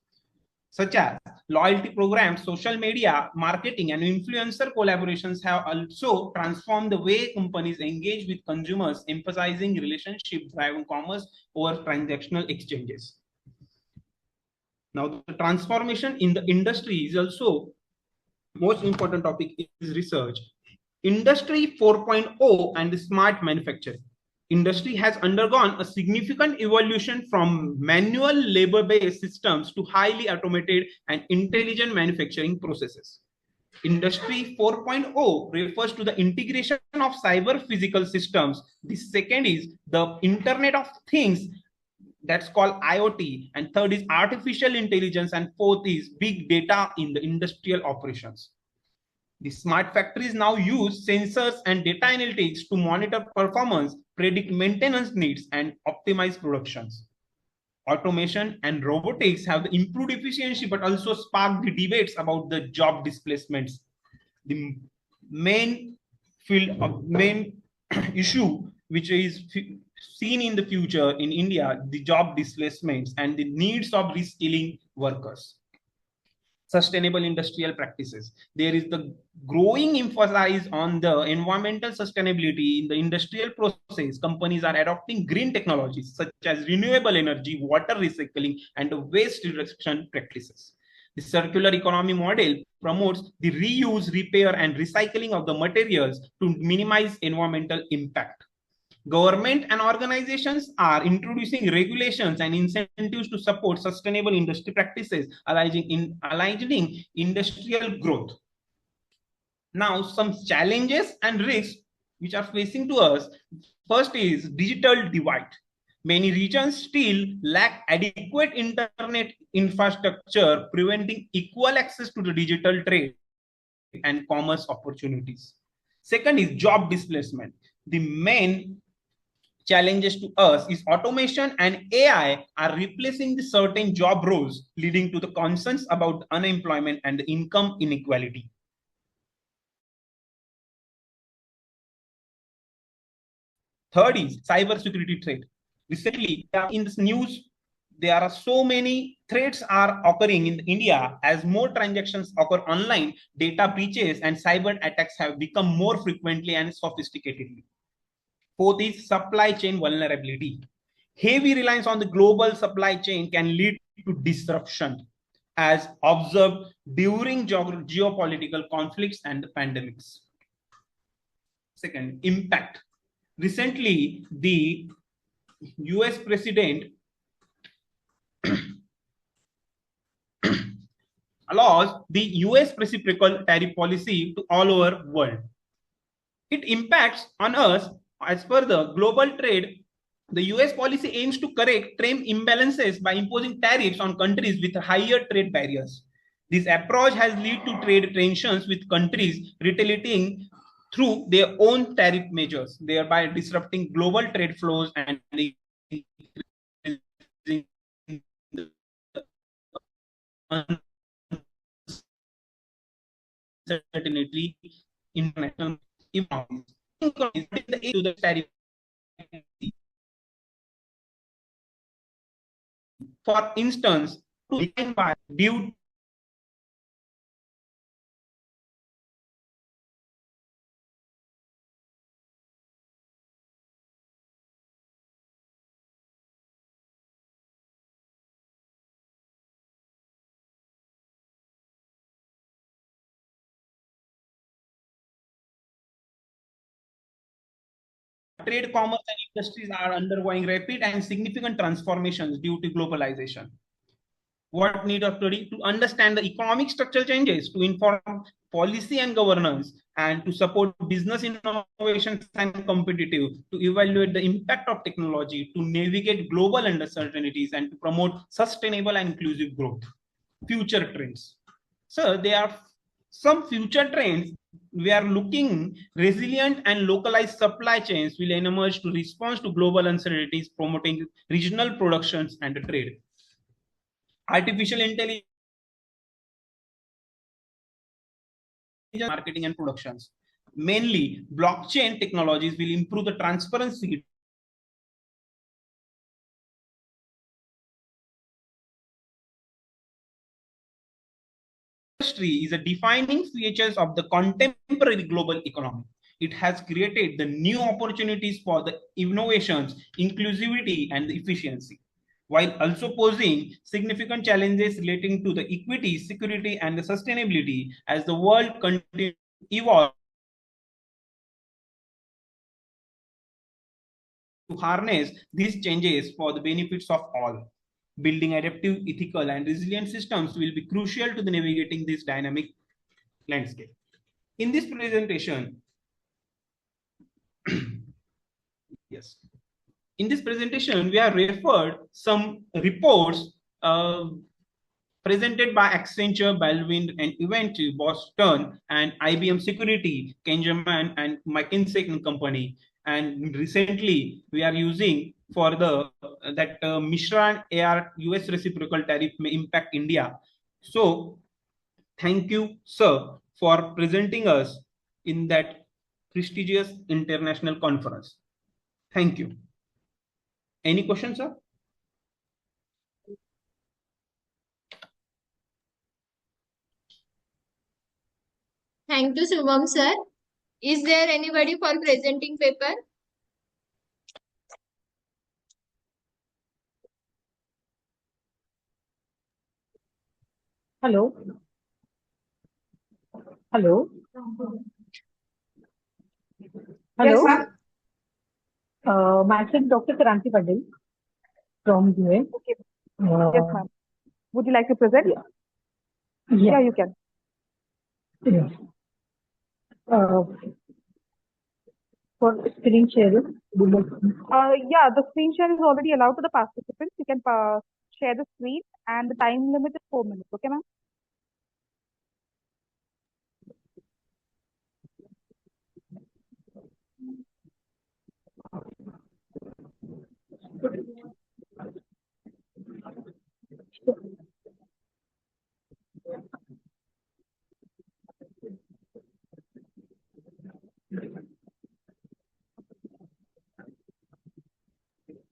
S11: such as loyalty programs, social media marketing, and influencer collaborations have also transformed the way companies engage with consumers, emphasizing relationship-driven commerce over transactional exchanges. Now, the transformation in the industry is also most important topic is research. Industry 4.0 and the smart manufacturing. Industry has undergone a significant evolution from manual labor-based systems to highly automated and intelligent manufacturing processes. Industry 4.0 refers to the integration of cyber physical systems. The second is the Internet of Things, that's called IoT, and third is artificial intelligence, and fourth is big data in the industrial operations. The smart factories now use sensors and data analytics to monitor performance, predict maintenance needs, and optimize productions. Automation and robotics have improved efficiency, but also sparked the debates about the job displacements. The main issue which is seen in the future in India, the job displacements and the needs of reskilling workers. Sustainable industrial practices. There is the growing emphasis on the environmental sustainability in the industrial process. Companies are adopting green technologies such as renewable energy, water recycling, and waste reduction practices. The circular economy model promotes the reuse, repair, and recycling of the materials to minimize environmental impact. Government and organizations are introducing regulations and incentives to support sustainable industry practices, aligning industrial growth. Now, some challenges and risks which are facing to us. First is digital divide. Many regions still lack adequate internet infrastructure, preventing equal access to the digital trade and commerce opportunities. Second is job displacement. The main challenges to us is automation and AI are replacing the certain job roles, leading to the concerns about unemployment and the income inequality. Third is cybersecurity threat. Recently, in this news, there are so many threats are occurring in India as more transactions occur online, data breaches and cyber attacks have become more frequently and sophisticatedly. Fourth is supply chain vulnerability. Heavy reliance on the global supply chain can lead to disruption as observed during geopolitical conflicts and pandemics. Second, impact. Recently, the US president allows the US reciprocal tariff policy to all over world. It impacts on us. As per the global trade, the US policy aims to correct trade imbalances by imposing tariffs on countries with higher trade barriers. This approach has led to trade tensions with countries retaliating through their own tariff measures, thereby disrupting global trade flows and increasing the uncertainty in international economies. To the tariff. For instance, due trade, commerce, and industries are undergoing rapid and significant transformations due to globalization. What need of study? To understand the economic structural changes, to inform policy and governance, and to support business innovations and competitive, to evaluate the impact of technology, to navigate global uncertainties, and to promote sustainable and inclusive growth. Future trends. So there are some future trends. We are looking resilient and localized supply chains will emerge to respond to global uncertainties, promoting regional productions and trade. Artificial intelligence, marketing and productions. Mainly, blockchain technologies will improve the transparency. Industry is a defining features of the contemporary global economy. It has created the new opportunities for the innovations, inclusivity, and the efficiency, while also posing significant challenges relating to the equity, security, and the sustainability as the world continues to evolve. To harness these changes for the benefits of all. Building adaptive, ethical, and resilient systems will be crucial to the navigating this dynamic landscape. In this presentation, yes, in this presentation, we have referred some reports presented by Accenture, Baldwin, and Event, Boston, and IBM Security, Kenjaman, and McKinsey and Company. And recently, we are using for the that Mishra and AR US reciprocal tariff may impact India. So, thank you, sir, for presenting us in that prestigious international conference. Thank you. Any questions, sir?
S2: Thank you, Shubham sir. Is there anybody for presenting paper?
S3: Hello. Hello. Hello.
S12: Yes,
S3: Myself, Dr. Kranti Patel from UA.
S12: okay. Yes, ma'am. Would you like to present?
S3: Yeah.
S12: Yeah, you can.
S3: Yes. For screen sharing.
S12: Yeah, the screen share is already allowed to the participants. You can share the screen, and the time limit is 4 minutes. Okay, ma'am?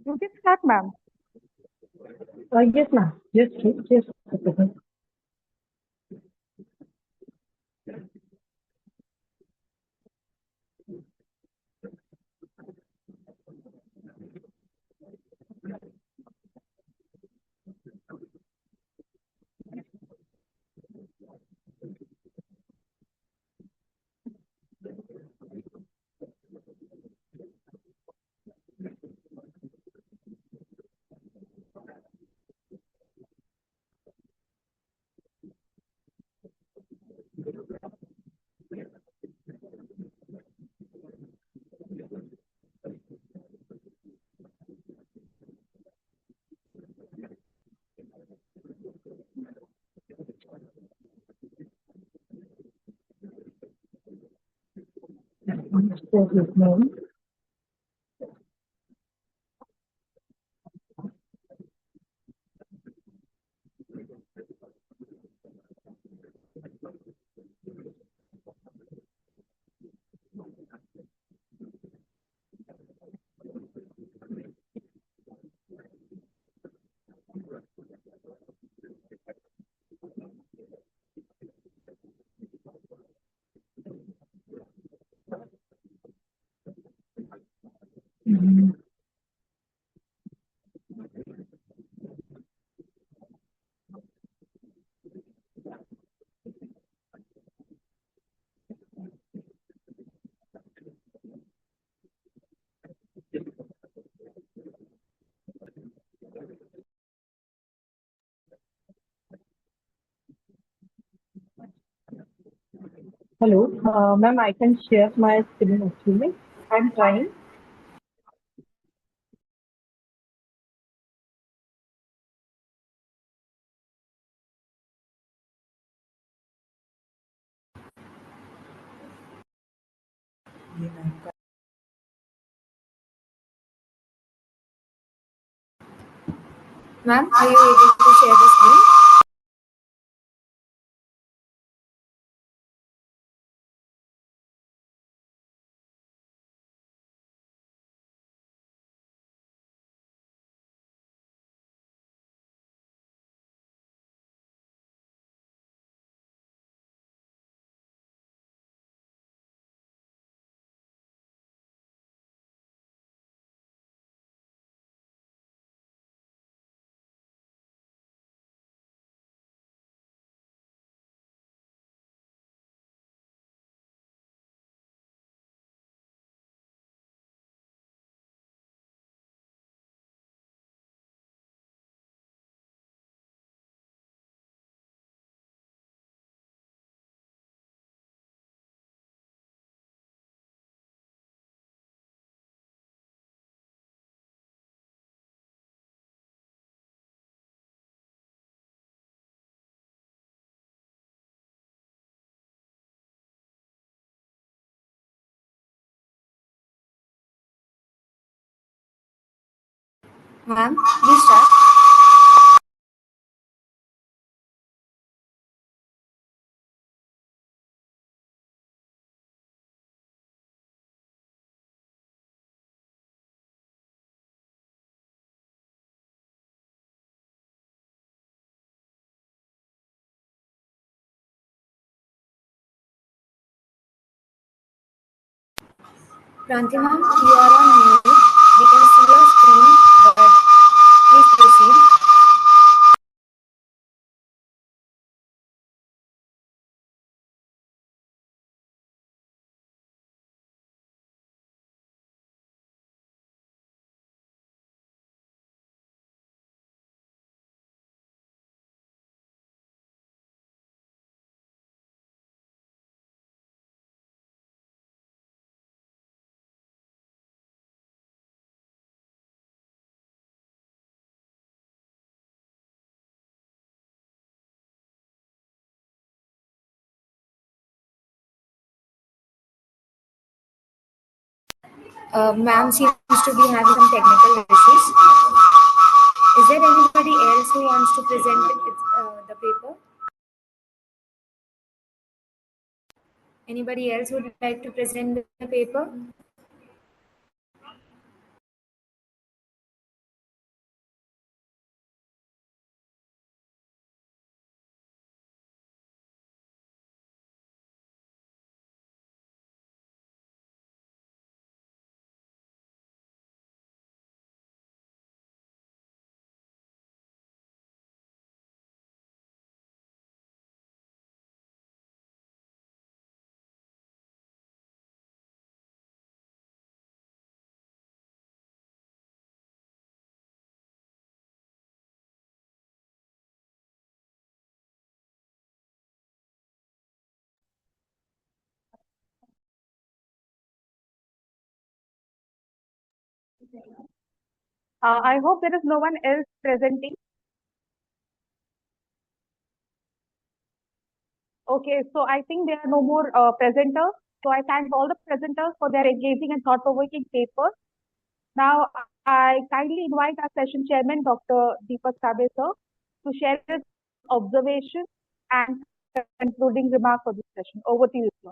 S12: You can start, ma'am.
S3: Yes, ma'am. Yes. Yes, ma'am.
S12: Hello, ma'am, I can share my screen actually. I'm trying.
S4: Ma'am, are you able to share the screen? Ma'am, please start. Pranti ma'am, you are on mute. We can see your screen, but please proceed. Ma'am seems to be having some technical issues. Is there anybody else who wants to present the paper? Anybody else would like to present the paper?
S12: I hope there is no one else presenting. Okay, so I think there are no more presenters. So I thank all the presenters for their engaging and thought-provoking papers. Now, I kindly invite our session chairman, Dr. Deepak Sabe sir, to share his observations and concluding remark for this session. Over to you, sir.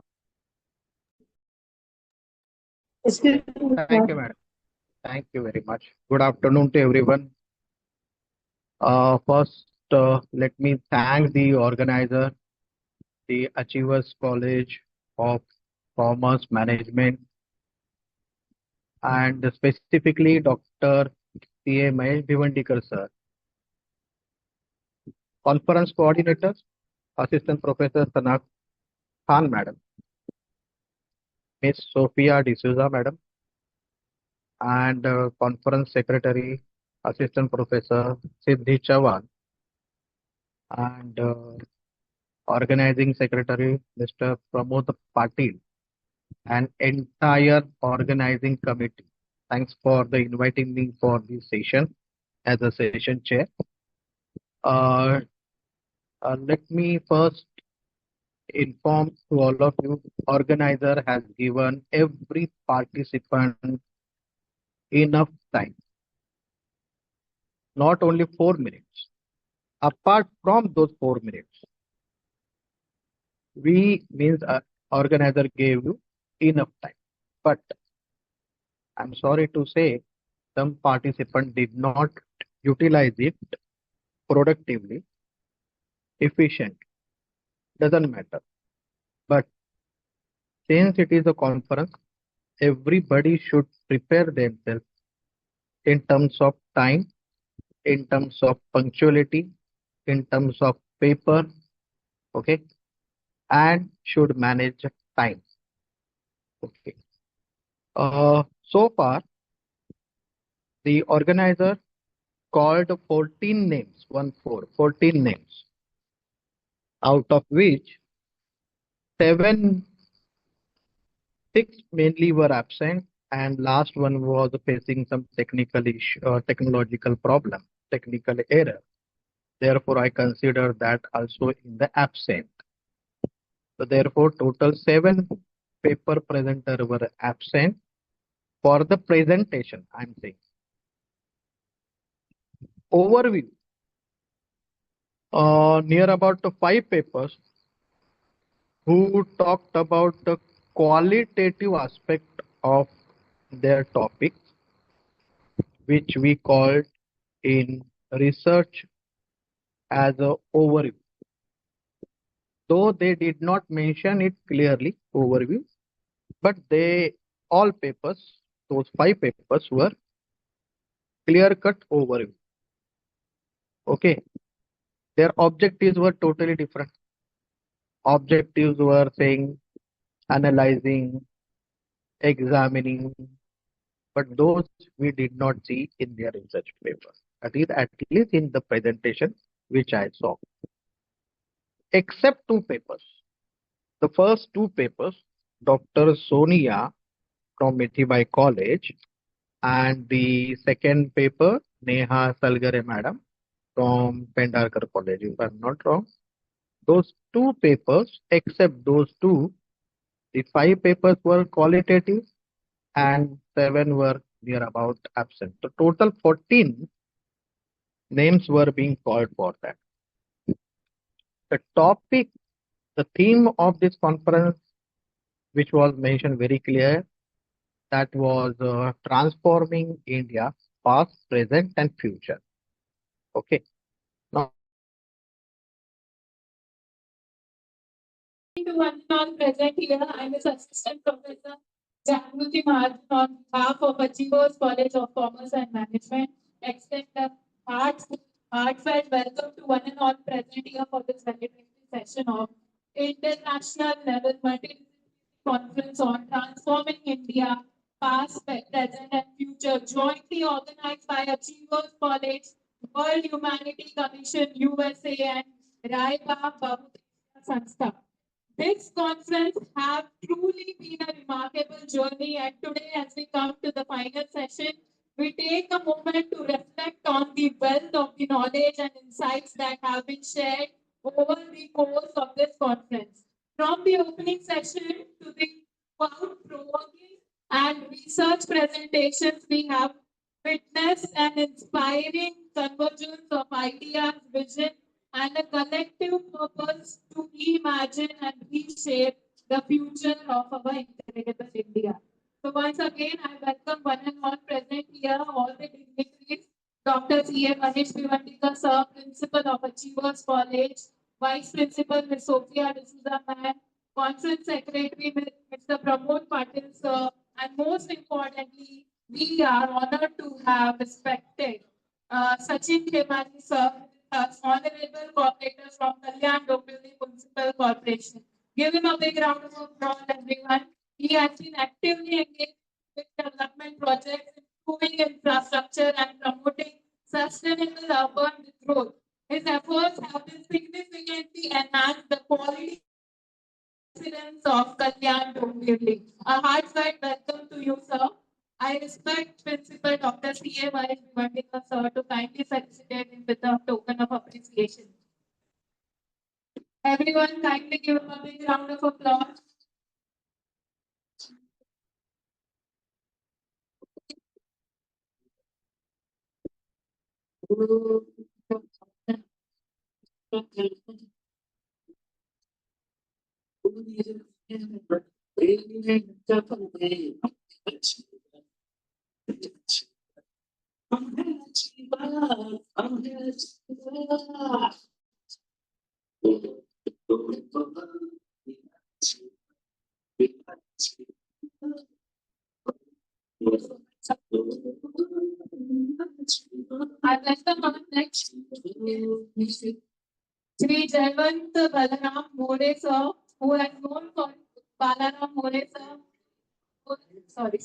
S6: Thank you, madam. Thank you very much. Good afternoon to everyone. First, let me thank the organizer, the Achievers College of Commerce Management, and specifically Dr. C.A. Mahesh Bhivandikar sir, conference coordinator, Assistant Professor Sanak Khan madam, Miss Sophia D'Souza madam, and conference secretary, Assistant Professor Siddhi Chavan, and organizing secretary, Mr. Pramod Patil, and entire organizing committee. Thanks for the inviting me for this session as a session chair. Let me first inform to all of you, organizer has given every participant enough time, not only 4 minutes. Apart from those 4 minutes, we means organizer gave you enough time. But I'm sorry to say, some participant did not utilize it productively, efficient. Doesn't matter. But since it is a conference, everybody should prepare themselves in terms of time, in terms of punctuality, in terms of paper, okay, and should manage time. Okay. So far, the organizer called 14 names, 14 names, out of which 6 mainly were absent, and last one was facing some technical issue, technological problem, technical error. Therefore, I consider that also in the absent. So therefore, total 7 paper presenter were absent for the presentation. I'm saying overview. Near about 5 papers who talked about the qualitative aspect of their topic, which we called in research as a overview. Though they did not mention it clearly, overview, but all papers, those 5 papers were clear-cut overview. Okay, their objectives were totally different. Objectives were saying, analyzing, examining, but those we did not see in their research papers. That is at least in the presentation which I saw. Except 2 papers. The first 2 papers, Dr. Sonia from Mithibai College, and the second paper, Neha Salgare Madam from Pendarkar College, if I'm not wrong. Those 2 papers, except those 2, the 5 papers were qualitative and 7 were near about absent. So total 14 names were being called for that. The topic, the theme of this conference, which was mentioned very clear, that was transforming India, past, present, and future. Okay. Now,
S10: To one non present here, I'm his assistant professor Jagruti Maharaj on behalf of Achievers College of Commerce and Management. Extend a heartfelt welcome to one and all present here for this celebratory session of international level multi conference on transforming India, past, present, and future, jointly organized by Achievers College, World Humanity Commission USA, and Raiba Bahutiya Sanstha. This conference have truly been a remarkable journey, and today, as we come to the final session, we take a moment to reflect on the wealth of the knowledge and insights that have been shared over the course of this conference. From the opening session to the thought-provoking and research presentations, we have witnessed an inspiring convergence of ideas, vision, and a collective purpose to reimagine and reshape the future of our incredible India. So once again, I welcome one and all present here, all the dignitaries, Dr. C.A. Manish Vivandika, Sir, Principal of Achievers College, Vice Principal Ms. Sophia D'Souza Man, Conference Secretary Mr. Pramod Patil, Sir, and most importantly, we are honored to have respected Sachin Khemani, Sir, Honorable Corporators from Kalyan Municipal Corporation. Give him a big round of applause, everyone. He has been actively engaged with development projects, improving infrastructure, and promoting sustainable urban growth.
S13: His efforts have been significantly enhanced the quality residents of Kalyan Dombivli. A heartfelt welcome to you, sir. I respect Principal Dr. C.A. Vandika, sir, to kindly felicitate him with a token of appreciation. Everyone, kindly give him a big round of applause. I welcome our next Sri Jayant Balaram More, sir, who is known for Balaram More, sir. Sorry.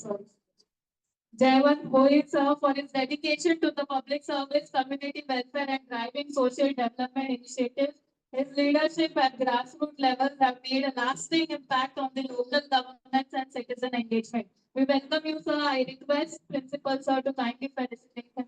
S13: Jayant More, sir, for his dedication to the public service, community welfare, and driving social development initiatives. His leadership at grassroots levels have made a lasting impact on the local governance and citizen engagement. We welcome you, sir. I request Principal, sir, to kindly felicitate him.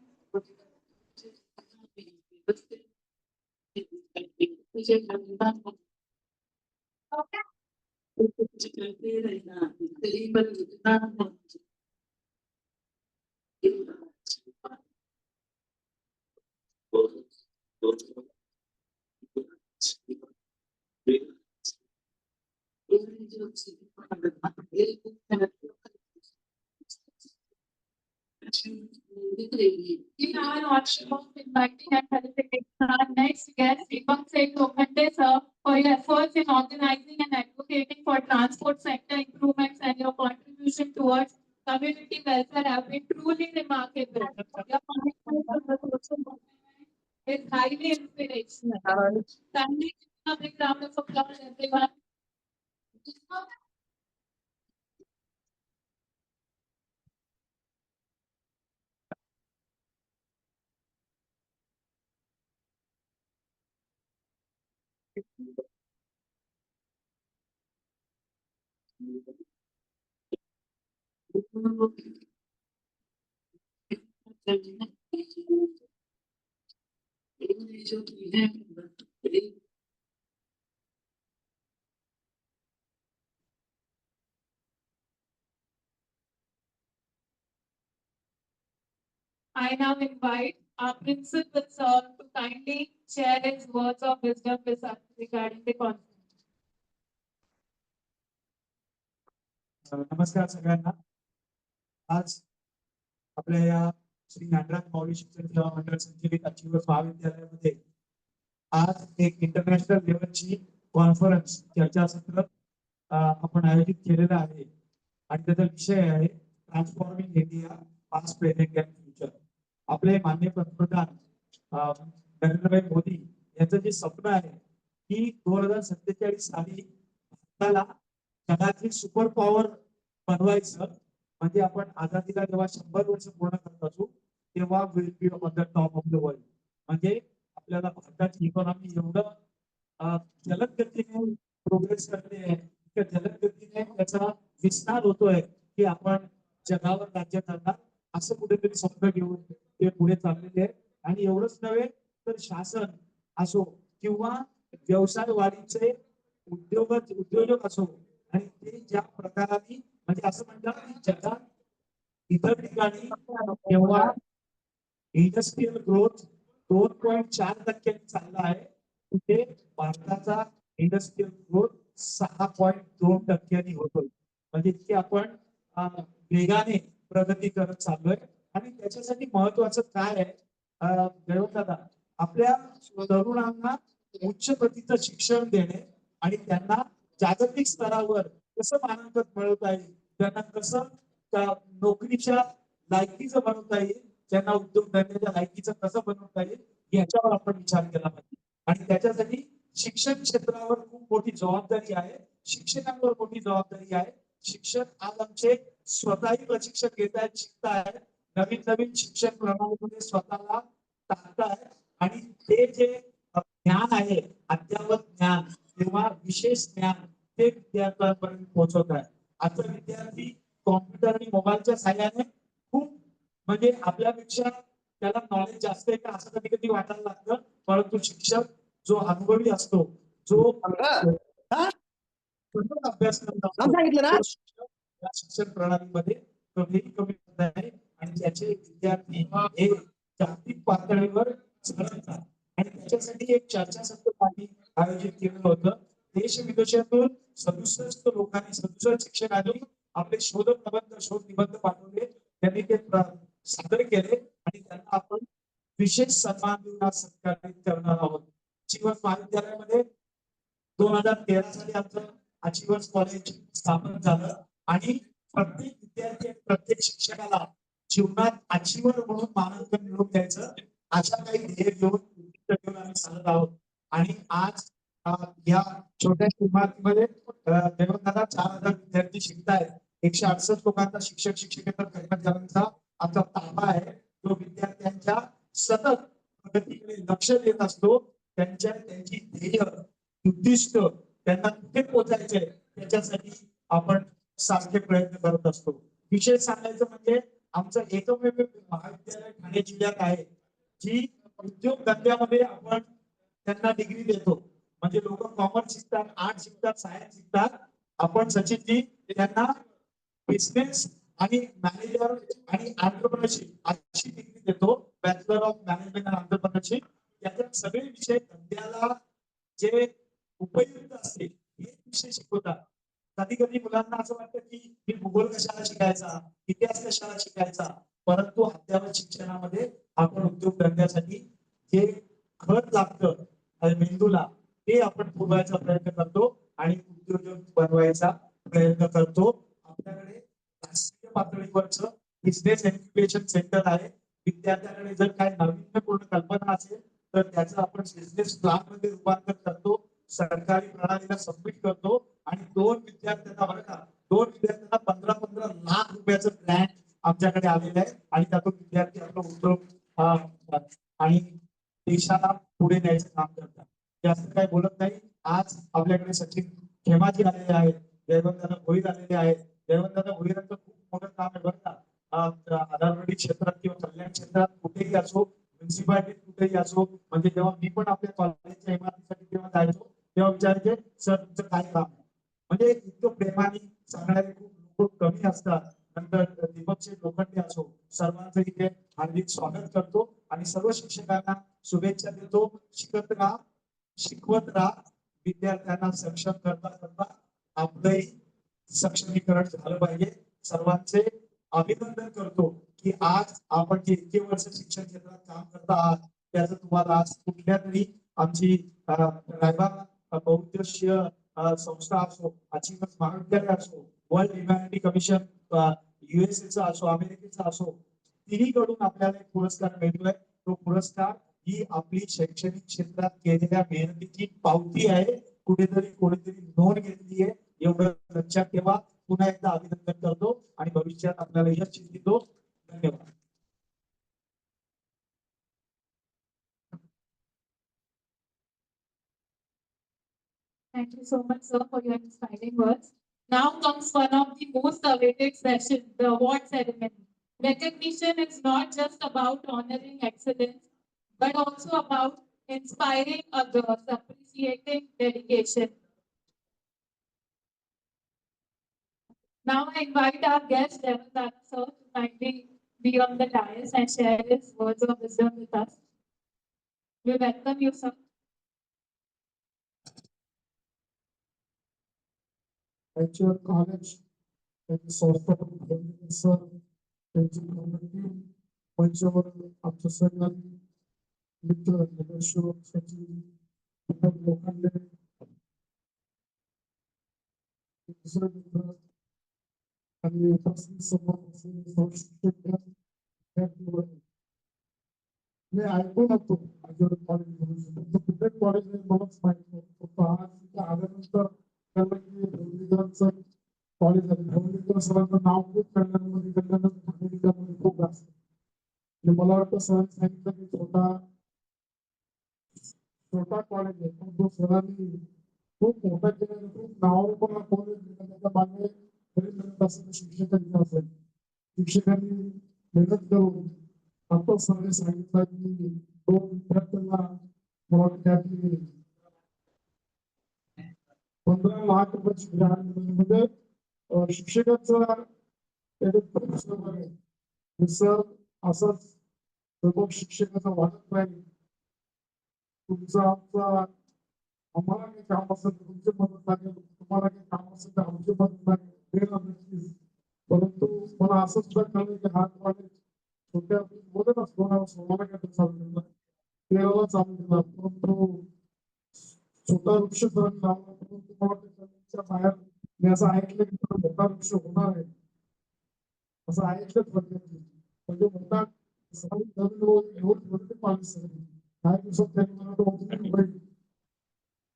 S13: In our honor of inviting and felicitating our next guest, Deepak Seth Lokhande, sir, for your efforts in organizing and advocating for transport sector improvements and your contribution towards community welfare have been truly remarkable. Your commitment to the social movement is highly inspirational. Kindly give a big round of applause, everyone. I now invite our principal, sir, to kindly share his words of wisdom with us regarding the conference.
S14: नमस्कार सगळ्यांना. आज आपल्या या श्री नाटराज माऊली शिक्षण सेवा मंडळ संचलित achievers महाविद्यालयामध्ये आज एक इंटरनॅशनल लेवलची कॉन्फरन्स चर्चासत्र आपण आयोजित केलेलं आहे आणि त्याचा विषय आहे transforming India past present and future. आपले माननीय पंतप्रधान नरेंद्रभाई मोदी यांचं जे स्वप्न आहे की 2047 साली भारताला जगातील सुपर पॉवर बनवायचं, म्हणजे आपण आझादीला जेव्हा 100 वर्ष पूर्ण करत असू तेव्हा will be on the top of the world. म्हणजे आपल्याला भारताची इकॉनॉमी एवढं जलद गतीने प्रोग्रेस करते आहे, जलद गतीने त्याचा विस्तार होतोय की आपण जगावर राज्य करणार असं कुठेतरी स्वप्न घेऊन ते पुढे चाललेले आहे. आणि एवढंच नव्हे तर शासन असो किंवा व्यवसाय वाढीचे उद्योजक असो, आणि ते ज्या प्रकाराने म्हणजे असं म्हणतात की जगात इतर ठिकाणी तेव्हा इंडस्ट्रियल ग्रोथ 2.4% चालला आहे, तिथे भारताचा इंडस्ट्रियल ग्रोथ 6.2% होतोय. म्हणजे इतके आपण वेगाने प्रगती करत चाललोय. आणि त्याच्यासाठी महत्वाचं काय आहे दादा, आपल्या तरुणांना उच्च प्रतीचं शिक्षण देणे आणि त्यांना जागतिक स्तरावर कसं मानांकन मिळवता येईल, त्यांना कसं नोकरीच्या लायकीचं बनवता येईल, त्यांना उद्योगधंद्याच्या लायकीचं कसं बनवता येईल याच्यावर आपण विचार केला पाहिजे. आणि त्याच्यासाठी शिक्षण क्षेत्रावर खूप मोठी जबाबदारी आहे, शिक्षकांवर मोठी जबाबदारी आहे. शिक्षक आज आमचे स्वतःही प्रशिक्षण घेत आहेत, शिकतायत, नवीन शिक्षण प्रणालीमध्ये स्वतःला टाकतायत आणि ते जे आहे अद्ययावत ज्ञान किंवा विशेष ज्ञान ते विद्यार्थ्यांपर्यंत पोहोचवत आहे. आता विद्यार्थी कॉम्प्युटर आणि मोबाईलच्या सहाय्याने खूप म्हणजे आपल्यापेक्षा त्याला नॉलेज जास्त आहे का असं कधी कधी वाटायला लागतं, परंतु शिक्षक जो अनुभवी असतो, जो अभ्यास करत असतो, या शिक्षण प्रणालीमध्ये कमी कमी आहे आणि त्याचे विद्यार्थी हे जागतिक पातळीवर झळकतात. आणि त्याच्यासाठी एक चर्चासत्र आयोजित केलं होतं. देश विदेशातून 67 लोकांनी 67 शिक्षकांनी आपले शोध निबंध पाठवले, त्यांनी ते सादर केले आणि त्यांना आपण विशेष सन्मान देऊन आज सत्कारित करणार आहोत. जीवन महाविद्यालयामध्ये 2013 साली आमचं अचिव्हर्स कॉलेज स्थापन झालं आणि प्रत्येक विद्यार्थी प्रत्येक शिक्षकाला जीवनात अचिव्हर म्हणून मानांकन मिळवून द्यायचं अशा काही ध्येय घेऊन आम्ही चालत आहोत. आणि आज या छोट्या इमारतीमध्ये देवदादा 4000 विद्यार्थी शिकतायत. 168 लोकांचा शिक्षक शिक्षकेतर कर्मचाऱ्यांचा आमचा ताबा आहे. तो विद्यार्थ्यांच्या सतत प्रगतीकडे लक्ष देत असतो. त्यांची ध्येय उद्दिष्ट त्यांना कुठे पोहोचायचंय त्याच्यासाठी आपण सारखे प्रयत्न करत असतो. विशेष सांगायचं म्हणजे आमचं एकमेव महाविद्यालय ठाणे जिल्ह्यात आहे जी उद्योग धंद्यामध्ये आपण त्यांना डिग्री देतो. म्हणजे लोक कॉमर्स शिकतात, आर्ट शिकतात, सायन्स शिकतात. आपण सचिनजी त्यांना बिझनेस आणि मॅनेजर आणि एंटरप्रेन्योरशिप अशी डिग्री देतो. Bachelor of management and entrepreneurship. याच्यात सगळे विषय धंद्याला जे उपयुक्त असते हे विषय शिकवतात. कधी कधी मुलांना असं वाटतं की मी भूगोल कशाला शिकायचा, इतिहास कशाला शिकायचा, परंतु अद्ययावत शिक्षणामध्ये आपण उद्योग धंद्यासाठी जे खत लागतं मेंदूला ते आपण पुरवायचा प्रयत्न करतो आणि उद्योजक बनवायचा प्रयत्न करतो. आपल्याकडे राष्ट्रीय पातळीवरच बिझनेस एज्युकेशन सेंटर आहे. विद्यार्थ्यांकडे जर काही नाविन्यपूर्ण कल्पना असेल तर त्याचं आपण बिझनेस प्लॅन मध्ये रूपांतर करतो, सरकारी प्रणालीला सबमिट करतो आणि दोन विद्यार्थ्यांना 15 लाख रुपयाचं ग्रँट आमच्याकडे आलेलं आहे आणि त्यातून विद्यार्थी आपलं उद्योग आणि देशाला पुढे न्यायचं काम करतात. जास्त काही बोलत नाही. आज आपल्याकडे सचिन खेमाजी आलेले आहेत, जयवंतदादा भोईर आलेले आहेत. जयवंतदादा भोईरांचं खूप मोठं काम आहे बरं का. आधारवाडी क्षेत्रात किंवा कल्याण क्षेत्रात कुठेही असो, म्युन्सिपालिटीत कुठेही असो, म्हणजे जेव्हा मी पण आपल्या कॉलेजच्या इमारतीसाठी जेव्हा जायचो तेव्हा विचारायचे सर तुमचं काय काम आहे. म्हणजे इतकं प्रेमाने सांगणारे खूप लोक कमी असतात. नंतर दीपकचे लोखंडे असो, सर्वांचं इथे हार्दिक स्वागत करतो आणि सर्व शिक्षकांना शुभेच्छा देतो. शिकत राहा, शिकवत राहा. विद्यार्थ्यांना सक्षम करता करता आपलंही सक्षमीकरण झालं पाहिजे. सर्वांचे अभिनंदन करतो की आज आपण जे इतके वर्ष शिक्षण क्षेत्रात काम करता आहात त्याचं तुम्हाला आज कुठल्या तरी आमची रायबा बहुउद्देशीय संस्था असो, अचिव्हर्स महाविद्यालय असो, वर्ल्ड ह्युमॅनिटी कमिशन USA असो, अमेरिकेचा असो, तिन्हीकडून आपल्याला एक पुरस्कार मिळतोय. तो पुरस्कार ही आपली शैक्षणिक क्षेत्रात केलेल्या मेहनतीची पावती आहे. कुठेतरी कोणीतरी नोंद घेतली आहे एवढं लक्षात ठेवा. पुन्हा एकदा अभिनंदन करतो आणि भविष्यात आपल्याला यश चिंतितो. धन्यवाद.
S13: Thank you so much, sir, for your inspiring words. Now comes one of the most awaited sessions, the award ceremony. Recognition is not just about honoring excellence, but also about inspiring others, appreciating dedication. Now I invite our guest, Devendra sir, to kindly be on the dais and share his words of wisdom with us. We welcome you, sir.
S14: At your college, त्यांची संस्था sir, त्यांची committee, मंचावर आमच्या सगळ्यांनी मित्र नगरसेवक सचिव दीपक लोखंडे, दुसरे मित्र आणि उपस्थित समोर शिक्षक मी ऐकून होतो कॉलेज कुठे कॉलेज मलाच माहित नव्हतं. फक्त आज आल्यानंतर कॉलेज आहे सरांचं नाव खूप कल्याणमध्ये खूप असतं. मला वाटतं सरांनी सांगितलं की छोटा छोटा कॉलेज आहे पण तो सरांनी खूप मोठा केला खूप नाव पण कॉलेज त्याच्या मागे तरी मेहनत असेल शिक्षकांनी असेल शिक्षकांनी मेहनत करून आता सरांनी सांगितलं की 2 विद्यार्थ्यांना त्यातली 15 लाख रुपयाची ग्रांट म्हणजे शिक्षकांचा सर असंच प्रमुख शिक्षकाचा वाटत नाही तुमचा आमचा आम्हाला काही काम असेल तर तुमची मदत लागेल तुम्हाला काही काम असेल तर आमची मदत लागेल परंतु मला असं सुद्धा कळलं की हा कॉलेज छोट्या बोलत असतो ना सोळाला काय चालू केला 13ला चालू केला परंतु छोटा वृक्ष जर लावला परंतु तुम्हाला बाहेर मी असं ऐकलं की मोठा वृक्ष होणार आहे असं ऐकलंच म्हणजे मोठा एवढं पाणी काही दिवसात त्यांनी मला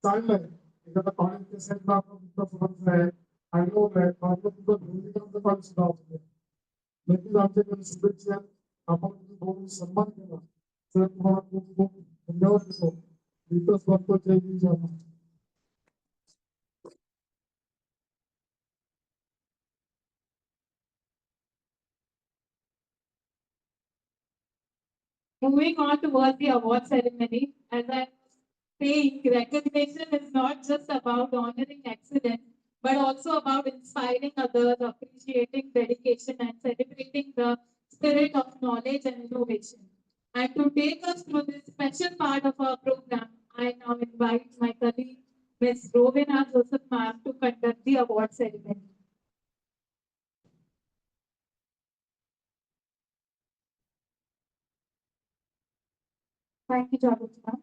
S14: चाललंय एखादा कॉलेज साईडला आपण आहे आयलोर आहे तुमचं पाणी सुद्धा होतं नक्कीच आमच्याकडे शुभेच्छा आपण तुम्ही सन्मान केला तर तुम्हाला खूप खूप धन्यवाद देतो इथंच बघतो जय हिंद जय Maharashtra.
S13: Moving on towards the award ceremony, as I was saying, recognition is not just about honoring excellence, but also about inspiring others, appreciating dedication, and celebrating the spirit of knowledge and innovation. And to take us through this special part of our program, I now invite my colleague, Ms. Rovina Joseph Ma'am, to conduct the award ceremony. Thank you, Jagruti ma'am.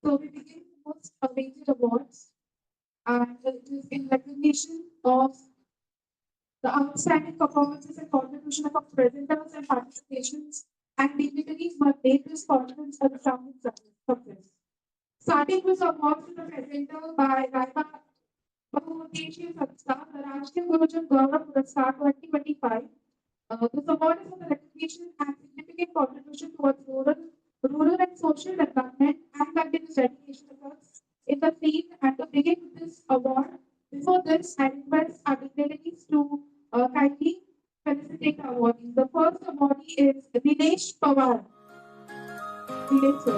S13: So we begin the most awaited awards, and it is in recognition of the outstanding performances and contribution of our presenters and participations and dignitaries who have made this conference a resounding success. Starting with awards to the presenter by Raiba Bahudeshya Sanstha, the Rashtriya Gurujan Gaurav Puraskar 2025. This award is for the recognition and significant contribution towards rural and social development and continuous dedication efforts in the field. And to begin with this award, before this, I request our dignitaries to kindly felicitate the awardees. The first awardee is Dinesh Pawar. Dinesh, sir.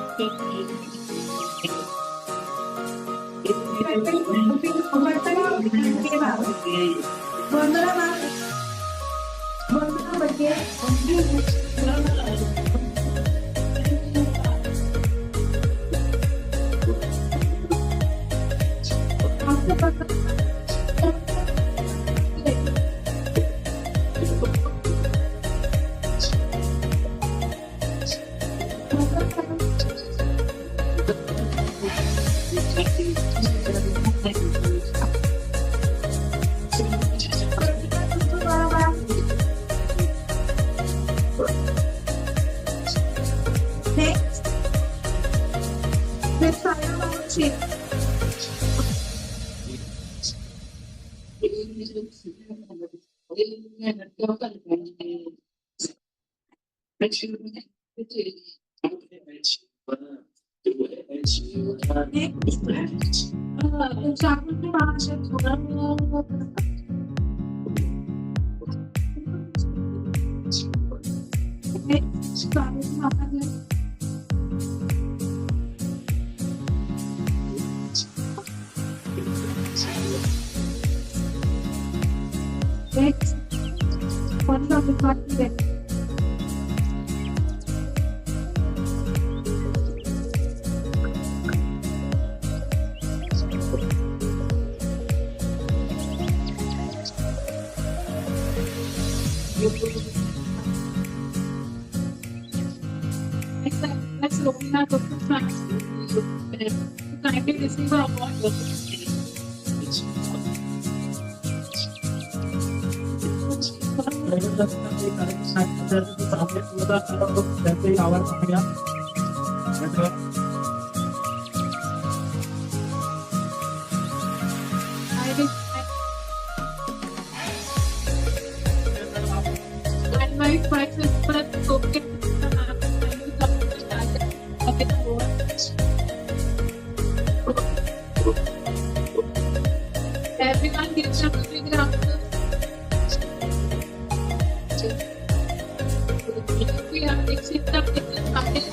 S13: we have Dixita, Mrs. Patil.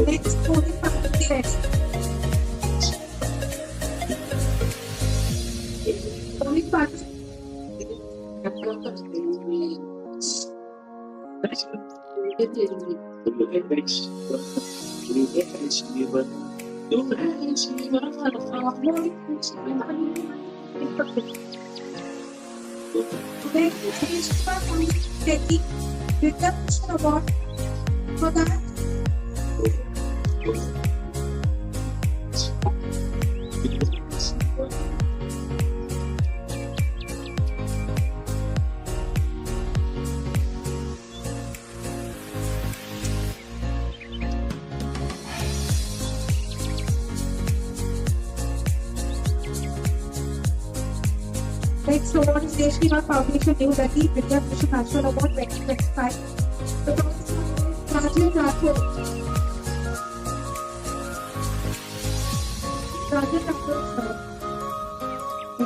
S12: Next, polling participants. Polling participants. Taking recognition award for that. Next award is Deshniwal Foundation New Delhi Vidya Bhushan National Award 2025. The first one is Rajan Rathod. Rajan Rathod, sir.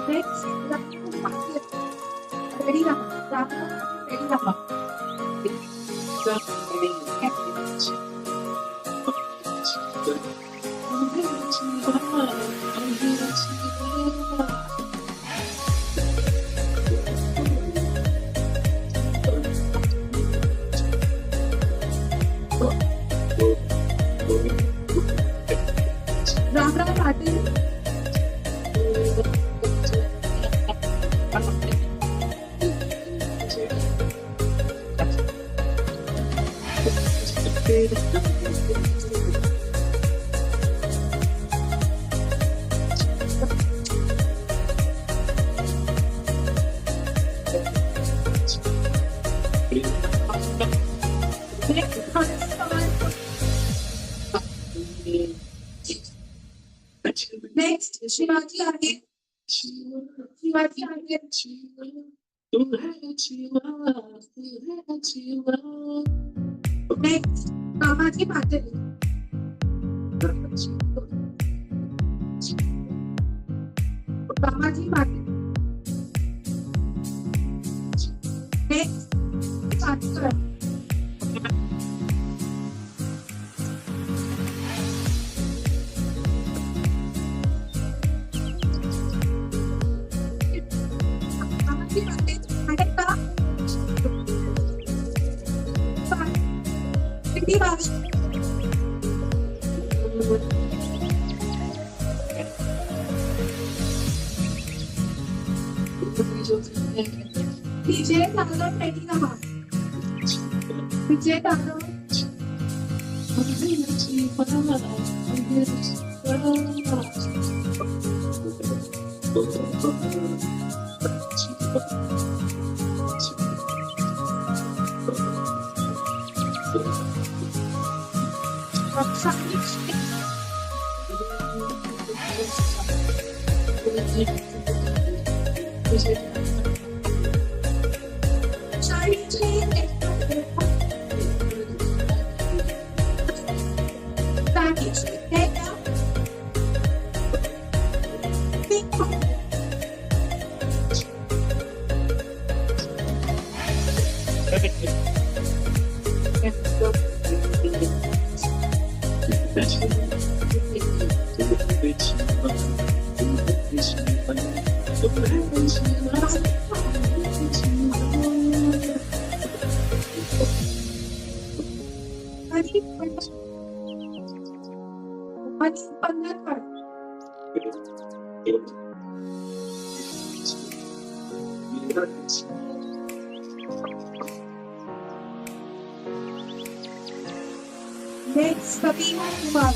S12: Next, Rajan Patil. Ready, Rama. Rajan Patil, ready, Rama. Ram Patil. Next, Shivaji Arya. Shivaji Arya. Next, Kamaji Patil. Kamaji Patil. Next, Patil. Vijay Tandon ready Rama. Vijay Tandon. Next, Kabina Kumar.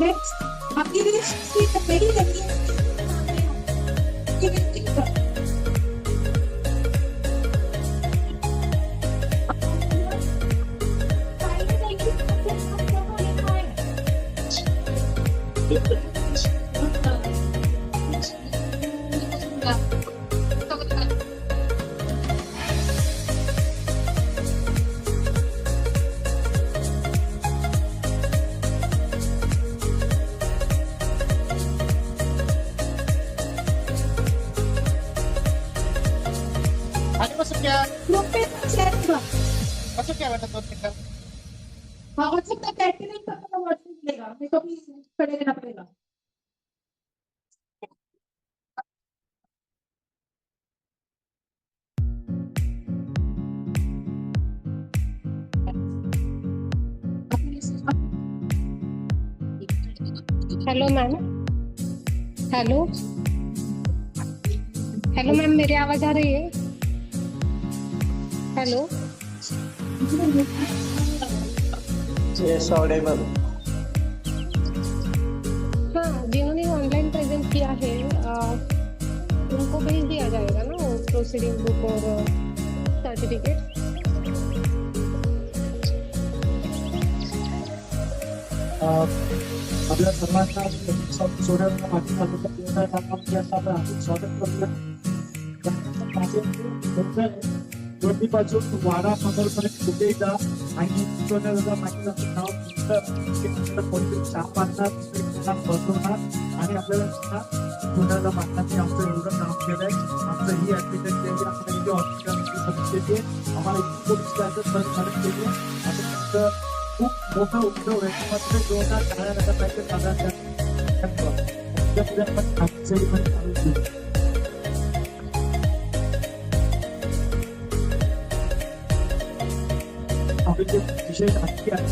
S13: Next, Akhilesh, speak a very
S14: masuk ya.
S13: Grupit share ba?
S14: Masuk ya बेटा 2 minute.
S13: हाँ WhatsApp का catering का तो WhatsApp मिलेगा मेरे को भी खड़े रहना पड़ेगा.
S5: Hello ma'am. Hello hello ma'am, मेरी आवाज आ रही है? हेलो.
S14: Yes, audible.
S5: हाँ, जिन्होंने ऑनलाइन प्रेजेंट किया है उनको भेज दिया जाएगा ना वो प्रोसीडिंग बुक और सर्टिफिकेट.
S14: आपल्या सर्वांना सोडवण्याच्या माध्यमातून स्वागत करूया. दोन्हीपासून वाडा मंगलपर्यंत कुठेही जा आणि माहिती नाव कोणतरी चहा पाडणार बसवणार आणि आपल्याला पुण्याला मागण्याची आमचं एवढं काम केलंय. आमचं ही ऍडमिशन केली, आपल्याला ऑफिसर केली, आम्हाला इतकी मदत केली. आणि तुमचं खूप मोठा उपयोग आहे. मात्र 2000 पाहिजे साधारण आपली विशेष माहिती आहे.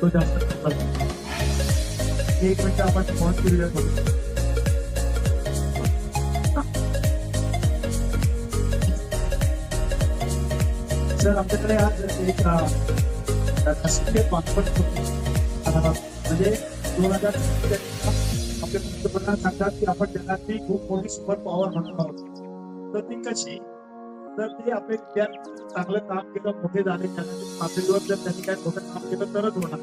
S14: तो जास्त 1 मिनिट आपण पॉज करूया. सर आमच्याकडे आज एक राष्ट्रीय कॉन्फरन्स होती. म्हणजे 2000 आपले पंतप्रधान सांगतात की आपण जगातली खूप मोठी सुपर पॉवर म्हणून आहोत. तर ती कशी? तर ते आपले विद्यार्थी चांगलं काम केलं, मोठे झाले, जगातील पातळीवर जर त्यांनी काही मोठं काम केलं तरच होणार.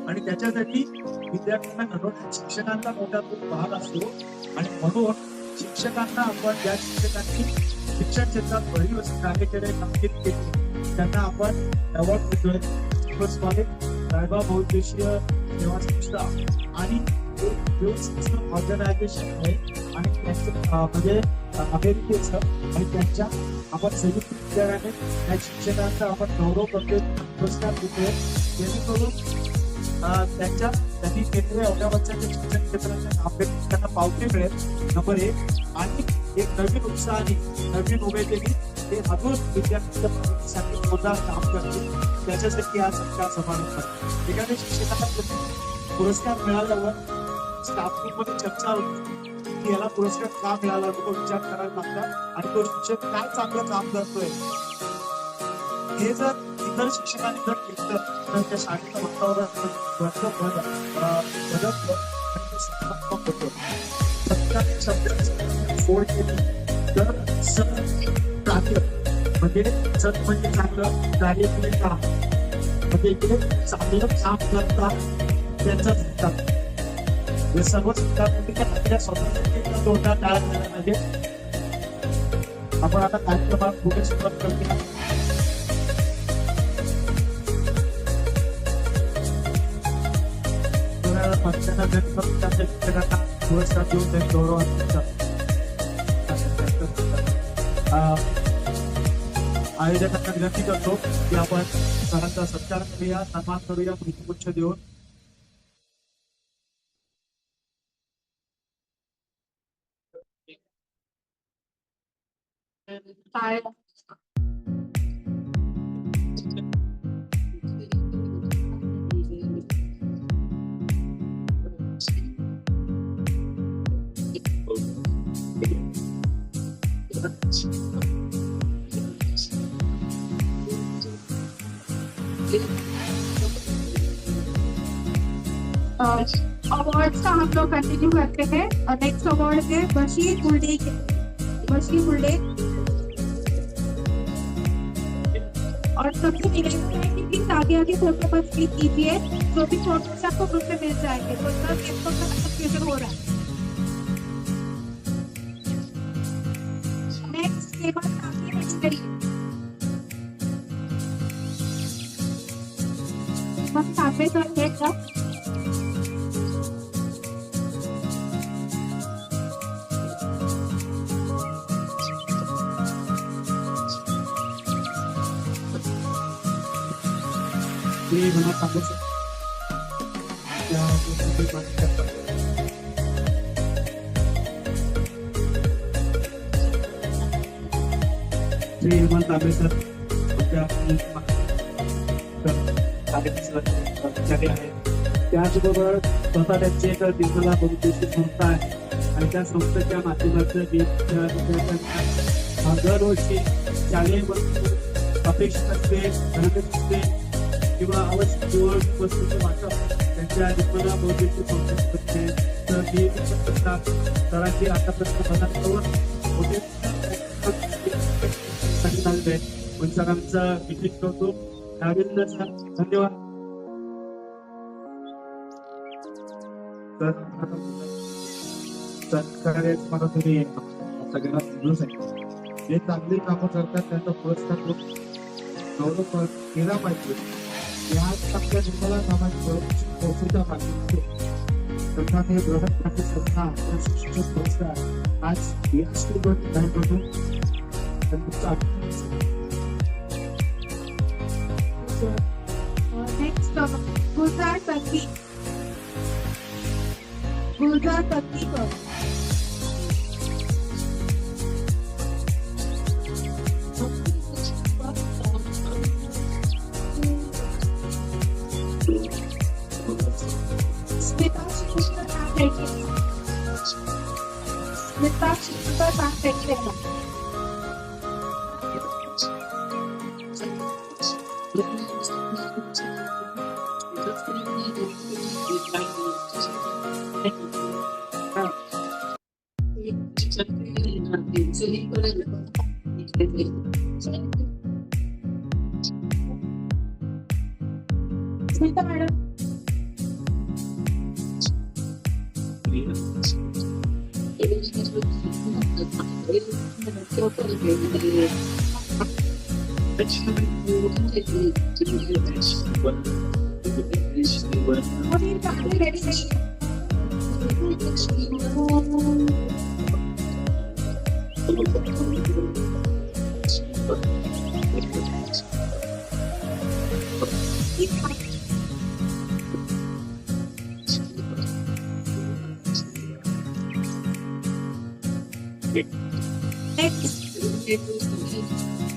S14: आणि त्याच्यासाठी विद्यार्थ्यांना घडवण्यात शिक्षकांचा मोठा खूप भाग असतो. आणि म्हणून शिक्षकांना आपण ज्या शिक्षकांनी शिक्षण क्षेत्रात भरीव असं कार्य केले, कामगिरी केली, त्यांना आपण अवॉर्ड देतोय. साहेबा बहुउद्देशीय सेवा संस्था आणि ऑर्गनायझेशन आहे आणि त्यांचं म्हणजे अमेरिकेचं आणि त्यांच्या आपण संयुक्त विद्यालयाने त्या शिक्षकांचा आपण गौरव करतो, पुरस्कार देतोय, जेणेकरून त्यांनी केलेल्या एवढ्या वर्षाच्या शिक्षण क्षेत्राच्या कामगिरी त्यांना पावती मिळेल. नंबर 1. आणि एक नवीन उत्साहाने नवीन उमेदीने ते अजून विद्यार्थ्यांच्या प्रगतीसाठी जोरदार काम करतील. त्याच्यासाठी हा सत्कार समारंभ. एखाद्या शिक्षकांना पुरस्कार मिळाल्यावर स्टाफ ग्रुपमध्ये चर्चा होती की याला पुरस्कार का मिळाला, लोक विचार करायला लागतात आणि तो शिक्षक काय चांगलं काम करतोय हे जर इतर शिक्षकांनी जर केलं तर त्या शाळेचं वातावरण बदलतं आणि ते सकारात्मक होतं. सत्कार्य शब्दाची फोड केली तर सत कार्य म्हणजे सत म्हणजे चांगलं, कार्य म्हणजे काम, म्हणजे इकडे चांगलं काम करतात त्यांचा सत्कार. हे सर्व सत्कार आपल्या स्वतःच्या तोटा टाळत पाहिजे. आपण आता कार्यक्रमात पुढे सुरुवात करूया. शिक्षकांना पुरस्कार देऊन त्यांनी गौरव आयोजकांना विनंती करतो की आपण सरांचा सत्कार करूया, सन्मान करूया पुष्पगुच्छ देऊन.
S13: Hi.
S12: अवार्ड्स का हम लोग कंटिन्यू करते हैं। नेक्स्ट अवार्ड है बशीर बुल्डे और सबसे निवेदन है कि प्लीज आगे फोटो पर क्लिक कीजिए। जो भी फोटोज आपको ग्रुप में मिल जाएंगे। तो सर इसको कंफ्यूजन हो रहा है। नेक्स्ट फेमस आगे नेक्स्ट करिए। फेमस आगे सर नेक्स्ट
S14: ये बना सांगू शकतो त्या गोष्टी पण करतात श्री हेमंत आंबेकर आपल्या कर्मचारी आहेत त्याचबरोबर स्वतः त्यांची एक दिसला बहुउद्देशीय संस्था आहे आणि त्या संस्थेच्या माध्यमातून विद्यार्थ्यांना दरवर्षी शालेय वस्तू अपेक्षित असते गरजेचे असते किंवा आवश्यक जीवन वस्तूंचे वाटप त्यांच्या निर्मला बहुउद्देशीय संस्था करते तर ही सरांची आतापर्यंत मोठे झालेले आहेत पण सरांचा विशेष कौतुक त्यावेळेला सर धन्यवाद सरकार्याच मला तुम्ही सगळ्यांना समजून सांगितलं जे चांगली कामं करतात त्यांचा पुरस्कार गौरव केला पाहिजे याच आपल्या तुम्हाला कामाची पोहोचूच्या माध्यमातून सरकारने बृहत प्रतिस्पर्धा आपल्या शिक्षक पुरस्कार आज
S12: नेक्स्ट गुलजार तन्वी स्मिता मैडम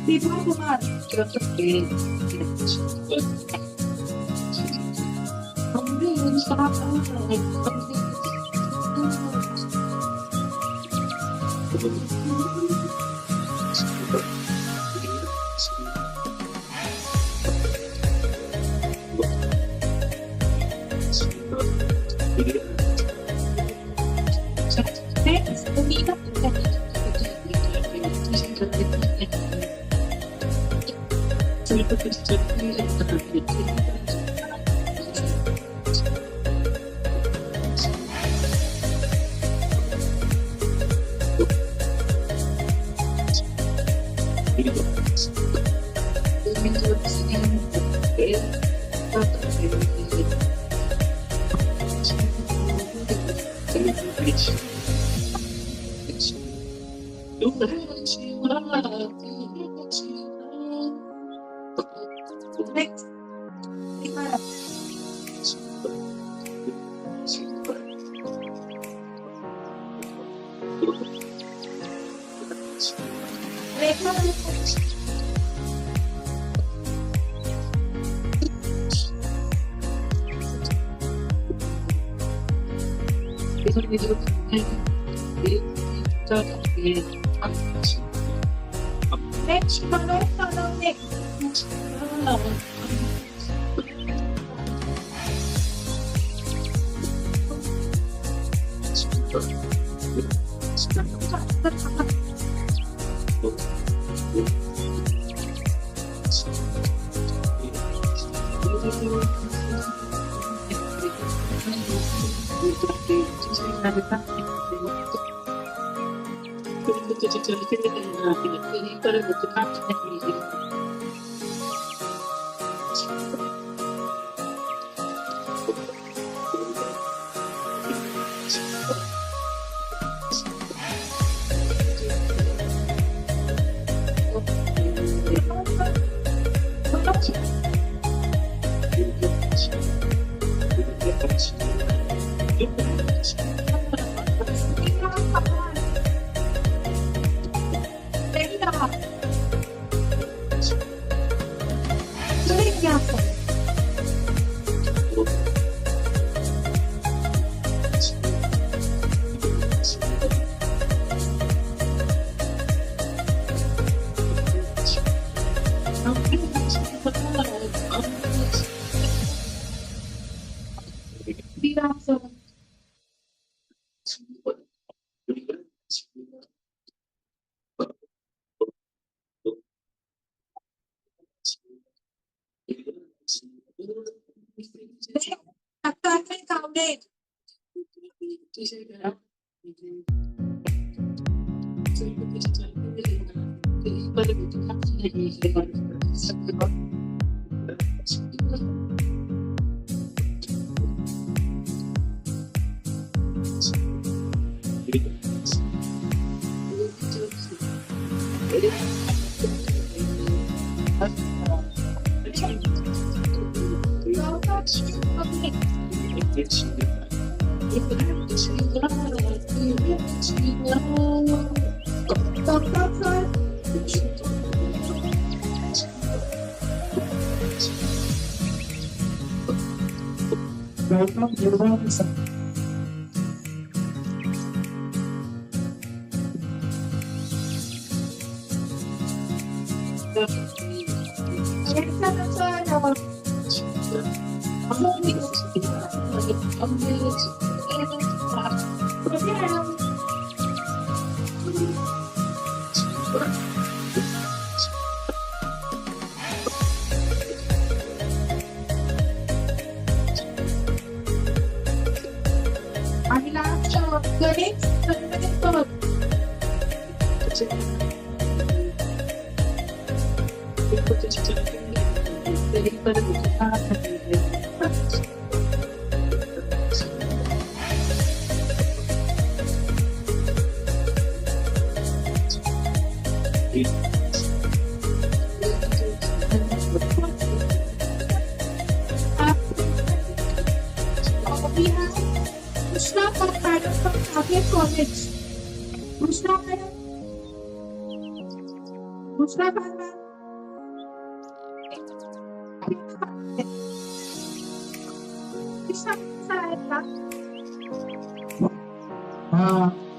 S12: दीपा कुमार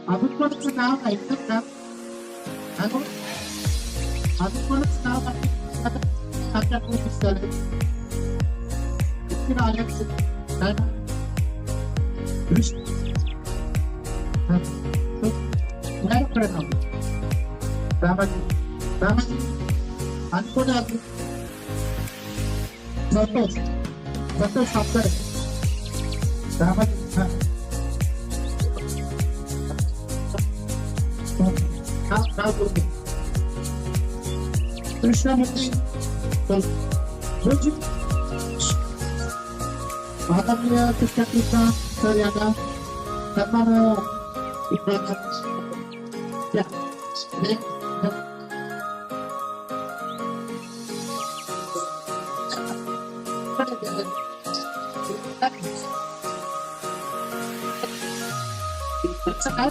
S14: अजून कोणाचं नाव ऐकलं का? अजून कोणाचं नाव आणि कोणी अजून संतोष सापकर कृष्णमूर्ती माननीय शिक्षक सर यांना सन्मान काय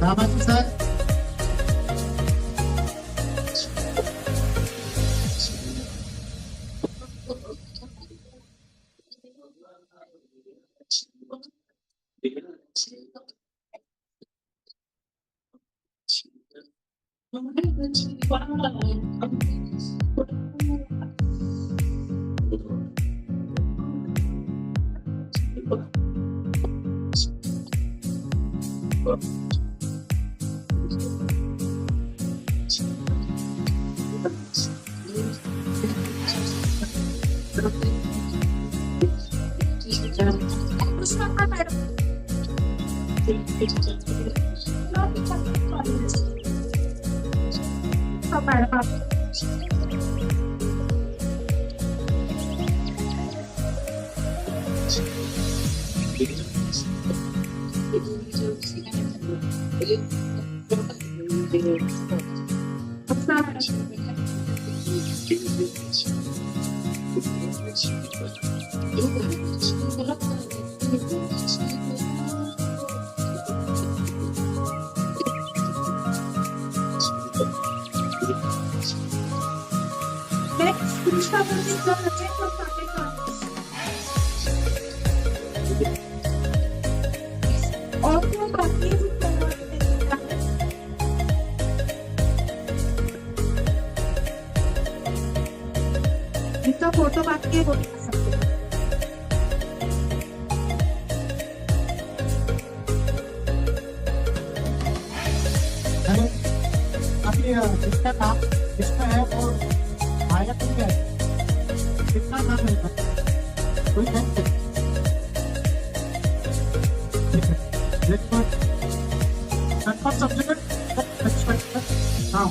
S14: Ramashu sir.
S12: इनका फोटो बाकी है वो भी कर सकते हैं।
S14: हेलो, अभी जिसका नाम जिसका है वो आया तो क्या है? कितना नाम है इसका? कोई है? ठीक है, देखो कंफर्म सब्जेक्ट हाँ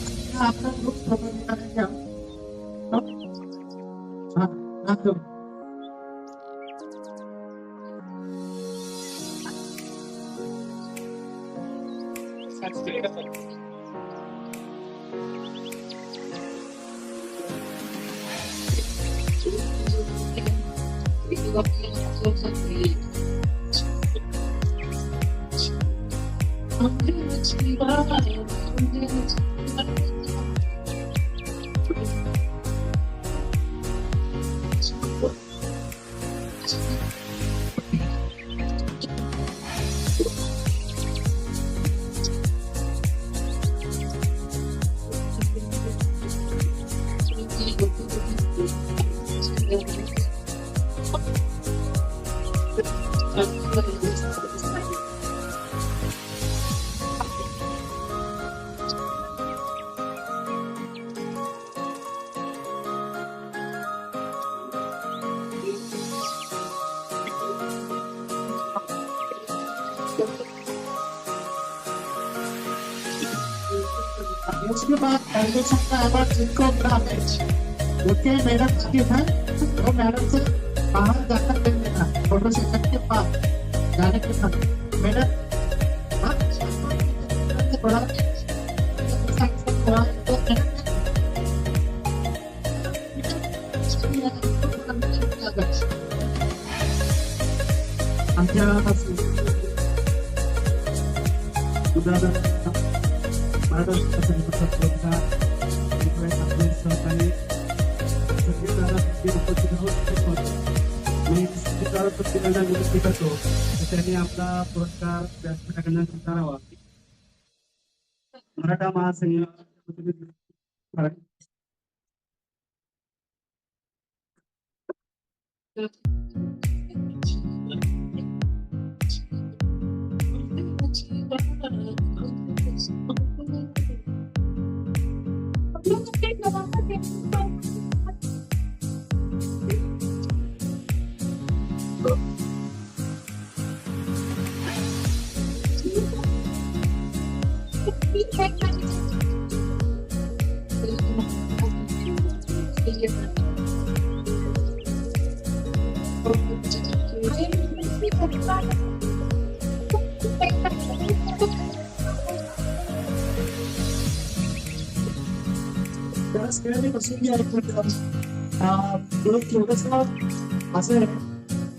S14: आपका ग्रुप फोटो निकालेंगे हम हाँ नाम दो उसके बाद फाउंडेशन का अवार्ड जिनको मिला है उसके मैडम की है वो मैडम से बाहर जाकर ले लेना फोटो सेशन के पास जाने के बाद मैडम थोड़ा त्यांनी आपला पुरस्कार व्यासपीठाकडनं स्वीकारावा मराठा महासंघ एक छोटस असं आहे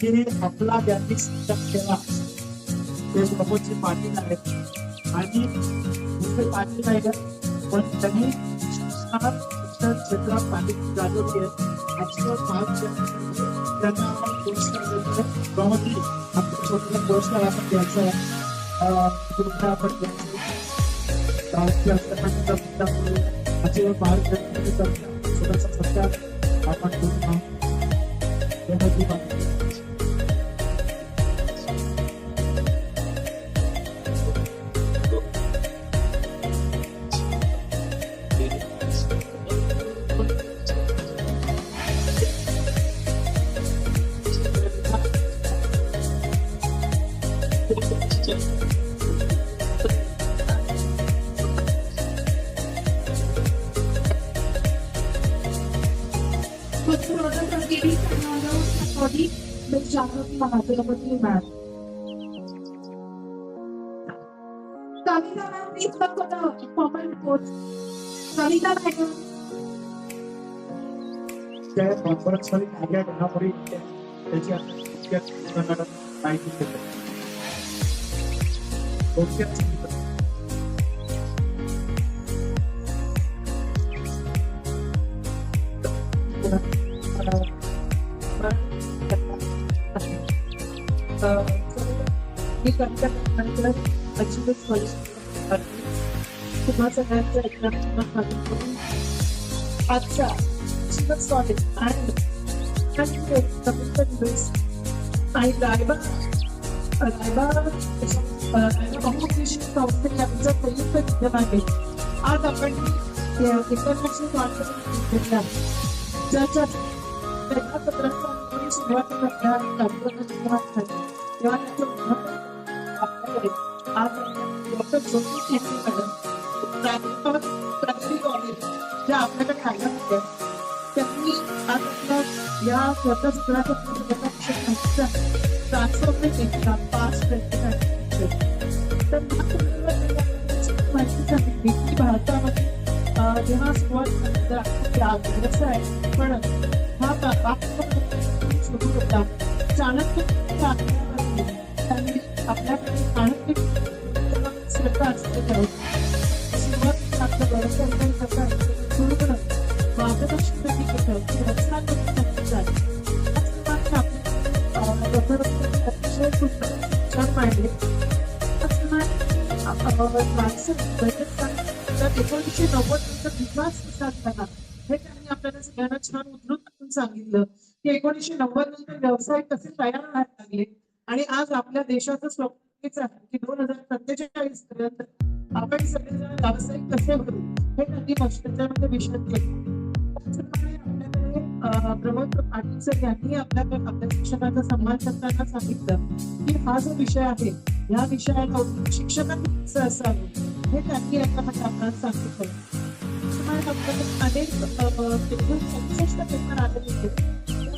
S14: की आपला ज्यांनी शिक्षण केला ते प्रमोदजी पाटील आहेत आणि दुसरे पाटील नाही पण त्यांनी शिक्षण क्षेत्रात पाठिंबा गाजवली आहे. त्यांना आपण पुरस्कार देतोय. प्रमोदजी आपल्या छोट्या पुरस्कार आपण द्यायचा आहे. कृपया आपण द्यायचं छोटासा सत्कार आपण करून कॉन्फरन्स मध्ये काय घडामोडी त्याची माहिती देतो. मी कविता तुम्हा सगळ्यांचं आजच्या कॉलेज आणि रायबा संस्थेच्या संयुक्त विद्यमाने आज आपण इंटरनॅशनल कॉन्फरन्स ज्याच्या सुरुवात आपल्याकडे आज डॉक्टर ज्योती मॅडम प्राथमिक कॉलेज ज्या आपल्याकडे आल्या होत्या त्यांनी आज आपल्या या स्वतःच्या ट्रान्सफॉर्मेशन पास्ट तर माहिती सांगितली की भारतामध्ये जेव्हा सुरुवात व्यवसाय पण हा सुरू होता चाणक्य त्यांनी आपल्याकडे चाणक्य श्रद्धा असलेल्या सुरुवात आपलं व्यवसाय कसा सुरू करत मार्गदर्शन त्यांनी केलं की व्यवसाय अतिशय छान मांडले. तर 1990 नंतर विकास कसा झाला हे त्यांनी आपल्याला सगळ्यांना छान उद्धृत करून सांगितलं की 1990 नंतर व्यवसाय कसे तयार व्हायला लागले आणि आज आपल्या देशाचं स्वप्न हेच आहे की 2047 पर्यंत आपण सगळेजण व्यावसायिक कसे होऊ हे त्यांनी त्याच्यामध्ये विषय केले. प्रमोद पाटील सर यांनी आपल्या शिक्षकांचा सन्मान करताना सांगितलं की हा जो विषय आहे या विषयाला शिक्षकांनी कसं असावं हे त्यांनी याच्यामध्ये आपल्याला सांगितलं. अनेक 65 पेपर आले होते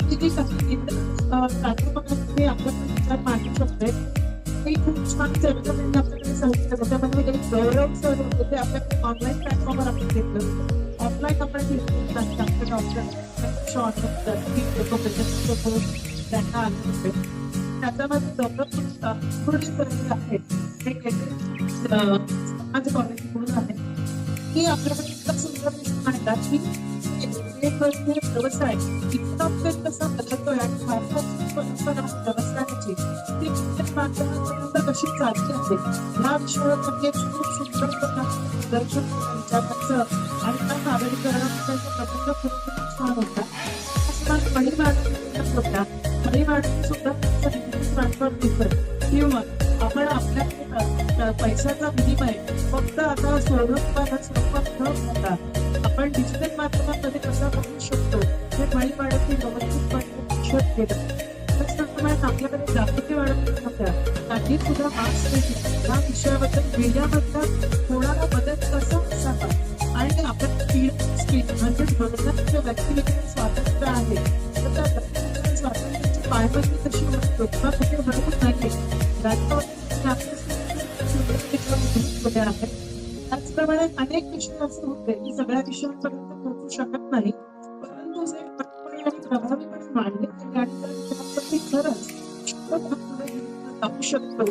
S14: किती काही प्राध्यापकांनी आपल्याकडे विचार मांडू शकते हे खूप छान चर्चा त्यांनी आपल्याकडे सांगितलं. त्यामध्ये एक गौरव सर होते ते आपल्याकडे ऑनलाईन प्लॅटफॉर्मवर आपण घेतलं. ऑफलाईन आपण घेतलं आपल्या डॉक्टर शॉर्ट त्यांना आले होते. त्याच्यामध्ये डॉक्टर आहे माझं कॉलेज म्हणून आहे की आपल्याकडे इतका सुंदर विषय मांडला की व्यवसाय इतका कसा बदलतोय आणि भारताची परंपरा व्यवसायाची ती माध्यमापर्यंत कशी चालली आहे या विषयावर म्हणजे खूप सुंदर दर्शन विचारांचं आणि त्या सादरीकरणाचा प्रबंध खूप छान होता. असं मणिमॅडम होत्या. मणिमॅडम सुद्धा ट्रान्सफर दिसत किंवा आपण आपल्या पैशाचा विनिमय फक्त आता स्वरूपात न होता आपण डिजिटल माध्यमांमध्ये कसा करू शकतो हे मणिमॅडमनी व्यवस्थितपणे शोध केलं. त्याचप्रमाणे आपल्याकडे जागृती वाढवली होत्या त्यांनी सुद्धा मार्क्स या विषयाबद्दल मीडियामधला होणारा बदल कसा असावा आणि आपल्या स्पीड म्हणजेच बोलण्याचं व्यक्तिगत स्वातंत्र्य आहे तर त्या व्यक्तिगत स्वातंत्र्याची पायबंदी कशी होतो किंवा कुठे होत नाही त्याचप्रमाणे अनेक विषय असे होते की सगळ्या विषयांपर्यंत पोहोचू शकत नाही परंतु जे प्रभावीपणे मांडले गेले आणि खरंच
S13: खूप पुढे जाऊ शकतो.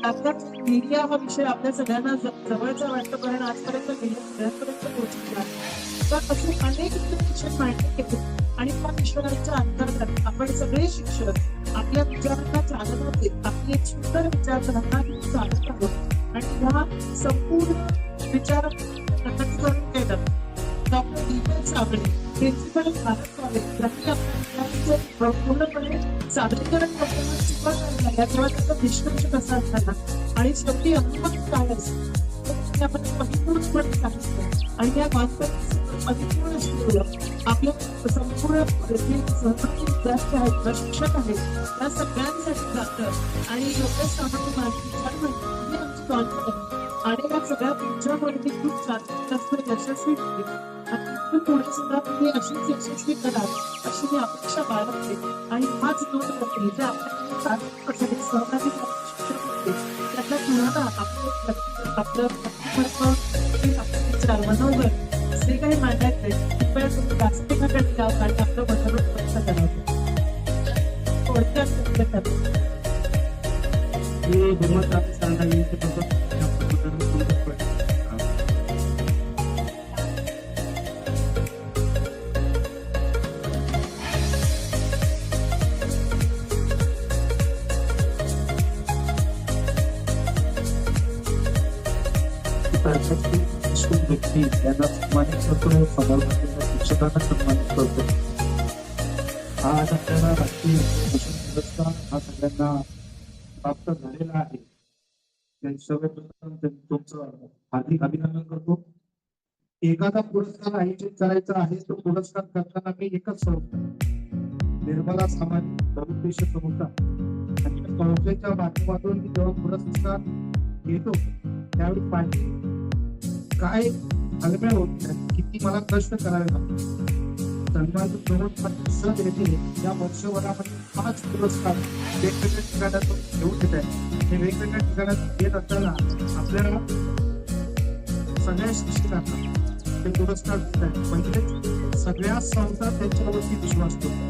S13: त्यातल्याच मीडिया हा विषय आपल्या सगळ्यांना जवळचा वाटतो, कारण आजपर्यंत मीडिया सगळ्यांपर्यंत पोहोचलेला आहे. तर असे अनेक विषय मांडले गेले आणि त्या विषयांच्या अंतर्गत आपण सगळे शिक्षक आपल्या विचारांना चालना देत आपली एक सुंदर विचारधारणा घेऊन चालत आहोत. आणि ह्या संपूर्ण विचार प्रकटीकरण केलं डॉक्टर दीपक साबळे, प्रिन्सिपल भारत कॉलेज, यांनी आपल्या विचारांचे पूर्णपणे सादरीकरण करताना चुका काय झाल्या किंवा त्याचा निष्कर्ष कसा झाला आणि शेवटी अनुमान काय असतो ते आपण परिपूर्णपणे सांगितलं. आणि या कॉन्फरन्स परिपूर्ण शिकवलं आपल्या संपूर्ण सहभागी विद्यार्थी आहेत, प्रशिक्षक आहेत, या सगळ्यांसाठी जातं आणि योग्य सामान्य माझे विचार म्हणजे आमची कॉन्फरन्स आणि या सगळ्या तुमच्यावरती खूप जास्त यशस्वी होते आणि इथून पुढे सुद्धा तुम्ही अशीच यशस्वी कराल अशी मी अपेक्षा बाळगते. आणि हाच नोट करते जे आपल्याकडे सहभागी शिक्षक होते त्यातल्या कुणाला आपलं विचार मनोगत जे काही मांडायचे कृपया तुम्ही व्यासपीठाकडे जावं आणि आपलं मनोगत व्यक्त करावं. थोडक्यात
S14: व्यक्ती यांना सन्मानित करतो, शिक्षकांना सन्मानित करतो. आज आपल्याला राष्ट्रीय पोषण पुरस्कार हा सगळ्यांना प्राप्त झालेला आहे. सर्वप्रथम तुमचं हार्दिक अभिनंदन करतो. एखादा पुरस्कार आयोजित करायचा आहे तो पुरस्कार करताना मी एकच निर्मला सामाजिक बहुउद्देशीय संस्था आणि संस्थेच्या माध्यमातून मी जेव्हा पुरस्कार घेतो त्यावेळी पाहिजे काय हलमेळ होत किती मला कष्ट करावे लागतात. सन्मानित जवळपास सण येते या वर्षभरामध्ये 5 पुरस्कार वेगवेगळ्या ठिकाणातून घेऊन येत आहेत. हे वेगवेगळ्या ठिकाणातून येत असताना आपल्याला सगळ्या शिक्षकांना ते पुरस्कार देत आहेत. म्हणजे सगळ्या संस्था त्यांच्यावरती विश्वास ठेवतात.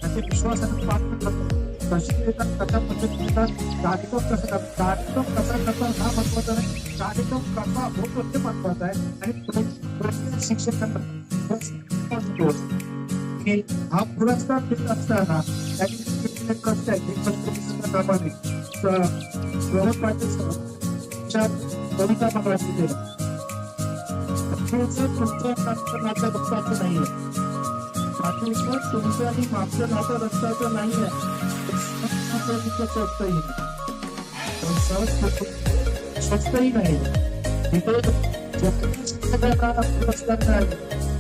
S14: त्याचे विश्वासाने पात्र करतात. कशी देतात, कशा पद्धतीने देतात, कार्यक्रम कसा करतात, कार्यक्रम कसा करतात हा महत्वाचा नाही, कार्यक्रम कसा होतो ते महत्वाचं आहे. आणि प्रत्येक शिक्षकांना हा पुरस्कार देत असताना त्यांनी कष्ट आहे कविता मागवायची तुमच्या रक्ताचं नाहीये, तुमचं आणि मागच्या नातं रक्ताचं नाहीये. स्वस्तही नाही. इथे पुरस्कार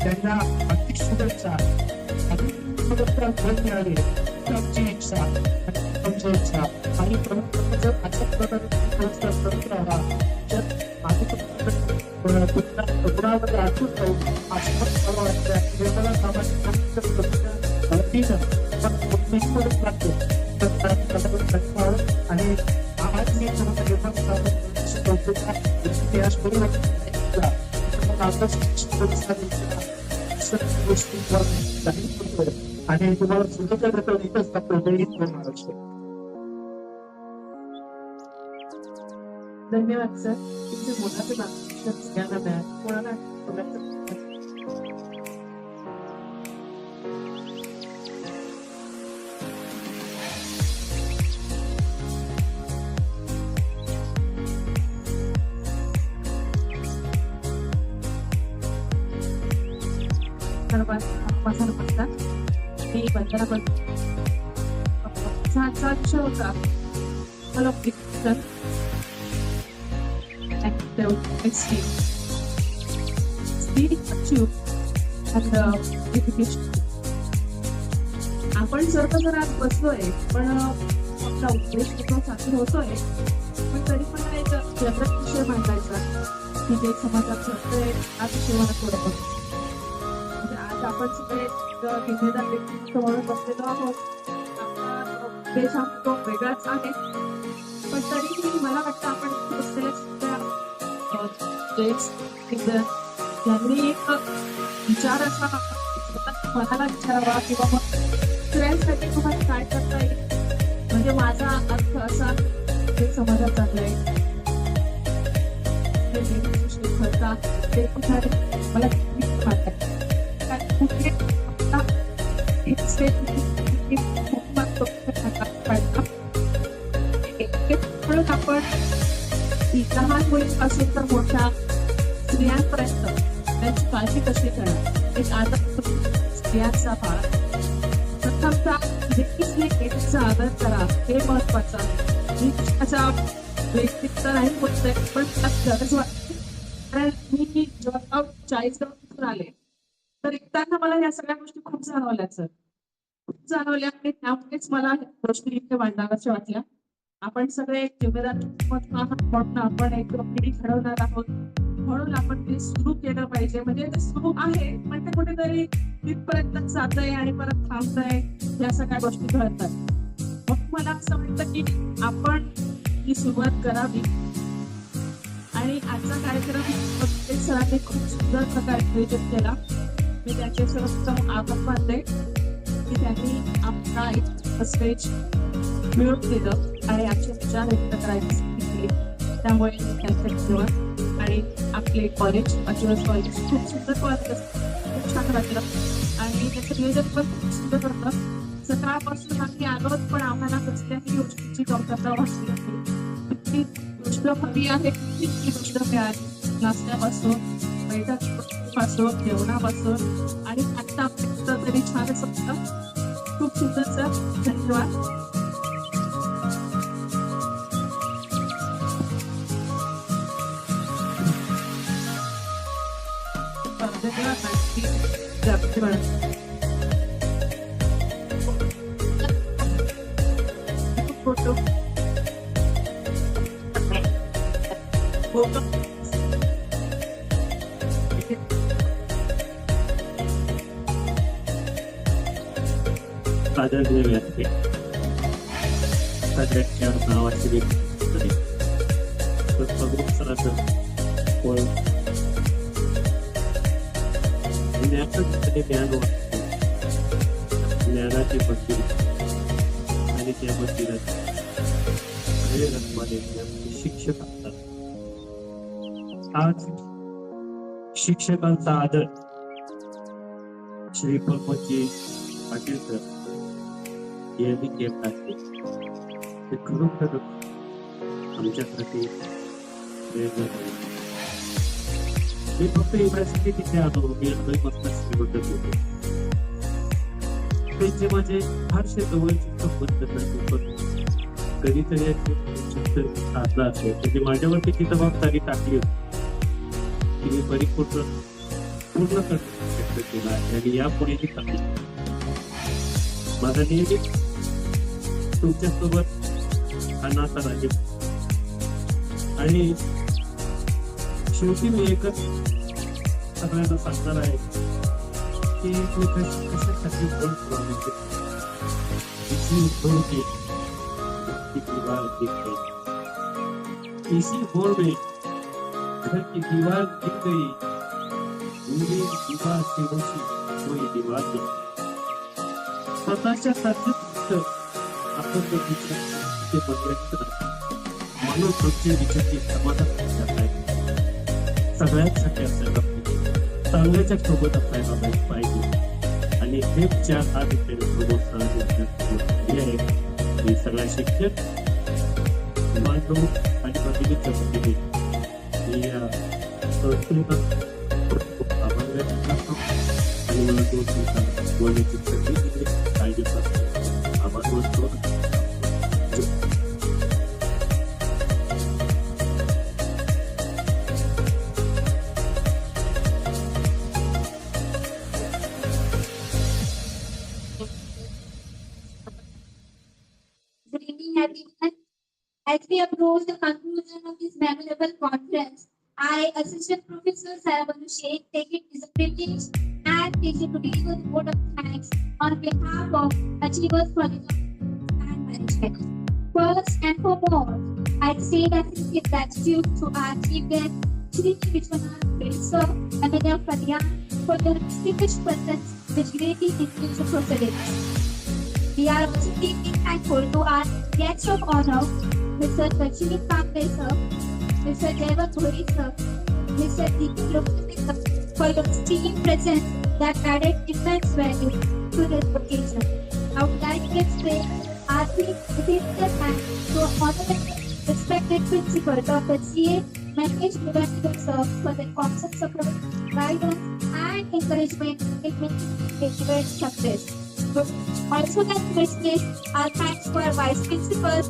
S14: त्यांना अधिक शुभेच्छा, अधिक पुरस्कार मिळाले आमची इच्छा तुमची इच्छा. आणि जर अशा प्रकारे पुरस्कार करत राहा तर रुग्णामध्ये आठवून जाऊ असं मला वाटतं. निर्मला सामाजिक आणि आज मी इतिहास करून आणि तुम्हाला शुभेच्छा देतो. इथंच महाराष्ट्र.
S13: धन्यवाद सर. तुमचे मोलाचे मार्गदर्शन सगळ्यांना मिळाले. कोणाला नमस्कार. मी वंदना छानसा विषय होता मला आपण सर्व जर आज बसलोय पण आपला उद्देश साखर होतोय पण तरी पण एक जगत विषय मांडायचा की जे समाजात घडतंय हा विषय मला थोडं म्हणजे आज आपण सगळे जिम्मेदार व्यक्तीसमोर बसलेलो आहोत. आपला उद्देश हा तो वेगळाच आहे पण तरीही मला वाटतं आपण बसलेल्या त्यांनी एक विचार असा मनाला विचारावा किंवा मग दुसऱ्यांसाठी तुम्हाला काय करता येईल म्हणजे म्हणजे माझा अर्थ असा हे समाजात चाललंय ते मला आपण लहान मुलींपासून तर मोठ्या स्त्रियांपर्यंत त्यांची काळजी कशी करणार एक आदर स्त्रियांचा भाग प्रथमतः लेडीचा आदर करा हे महत्वाचं आहे. मी त्याचा व्यक्तित्व नाही बोलतोय पण गरज वाटते कारण मी जवळपास 40 गावातून आले तर एकताना मला या सगळ्या गोष्टी खूप जाणवल्या सर खूप जाणवल्या आणि त्यामुळेच मला गोष्टी इथे मांडाव्याच्या वाटल्या. आपण सगळे जिम्मेदार म्हणून आपण एक पिढी घडवणार आहोत म्हणून आपण ते सुरू केलं पाहिजे. म्हणजे ते सुरू आहे पण ते कुठेतरी तिथपर्यंत जातंय आणि परत थांबतंय या सगळ्या गोष्टी घडतात. मग मला असं वाटतं की आपण ही सुरुवात करावी आणि आजचा कार्यक्रम सरांनी खूप सुंदर प्रकारे आयोजित केला. मी त्यांचे सर्वोत्तम आभार मानते की त्यांनी आपला एक स्टेज मिळवून दिलं आणि आमचे विचार व्यक्त करायला सांगितले. त्यामुळे त्यांचा धन्यवाद. आणि आपले कॉलेज अचिव्हर्स कॉलेज खूप सुंदर कॉलेज खूप छान वाटलं आणि त्याचं नियोजन पण खूप सुंदर होतं. सकाळपासून आम्ही आलो पण आम्हाला कसल्याही गोष्टीची कमतरता वाटली नाही. गोष्ट हवी आहे ती गोष्ट मिळाली नाश्त्यापासून बैठकीपासून जेवणापासून आणि आता तरी छान असं खूप सुंदरचं धन्यवाद. फोटो
S15: आदरणीय व्यासपीठ सगळ्यांच्या नावाची व्यक्ती सरांचं ज्ञान वाटते ज्ञानाची मंदिर आणि त्या मंदिरात शिक्षक असतात. आज शिक्षकांचा आदर श्री प्रमोदजी पाटील सर यांनी केला आहे ते खरोखर आमच्यासाठी प्रेरणा आहे. मी फक्त एवढ्यासाठी तिथे आलो मी मस्त श्रीमंत होते त्यांचे माझे फारसे जवळचे संबंध नाही कधीतरी साधला असेल म्हणजे माझ्यावरती ती जबाबदारी टाकली होती ती मी पूर्ण करण्याचा प्रयत्न केला आहे आणि यापुढेही टाकली. माझा नेहमी तुमच्यासोबत हा नाता राहील आणि शेवटी मी एकच सगळ्यांना सांगणार आहे की कशासाठी इसी बोर्ड में घर की दीवार दिख गई दीवार से रोशी कोई दीवार नहीं. स्वतःच्या साध्य आपण ते विचार बदलायचं म्हणून तुमचे विचारची समाधान आहे सगळ्यांसाठी असायला पाहिजे चांगल्याच्या सोबत असायला पाहिजे आणि हे चार हा हे सगळ्या शिक्षक मानव आणि भगिनीच्या वतीने मी या संस्थेला खूप आभार व्यक्त करतो आणि मला 2 दिवसात बोलण्याची संधी दिली काळजी करतो आभार मानतो.
S16: As we approach the conclusion of this memorable conference, I, Assistant Professor Sarabanu Sheikh, take it as a privilege and pleasure to deliver the vote of thanks on behalf of Achievers College and Management. First and foremost, I say that sincere gratitude to our chief guest, Shri Vishwanath Professor Madam Kalyan, for their distinguished presence which greatly influenced the proceedings. We are also deeply thankful to our guests of honor, Mr. Rajini Kamble sir, Mr. Jaivat Bhuri sir, Mr. Deepak Lokati sir, for your esteemed presence that added immense value to this occasion. I would like to explain our sincere thanks to honorable respected principal Dr. C.A. Mangesh Mugantikar sir for the constant support, guidance and encouragement in making the event success. Also like to express our thanks to our vice principal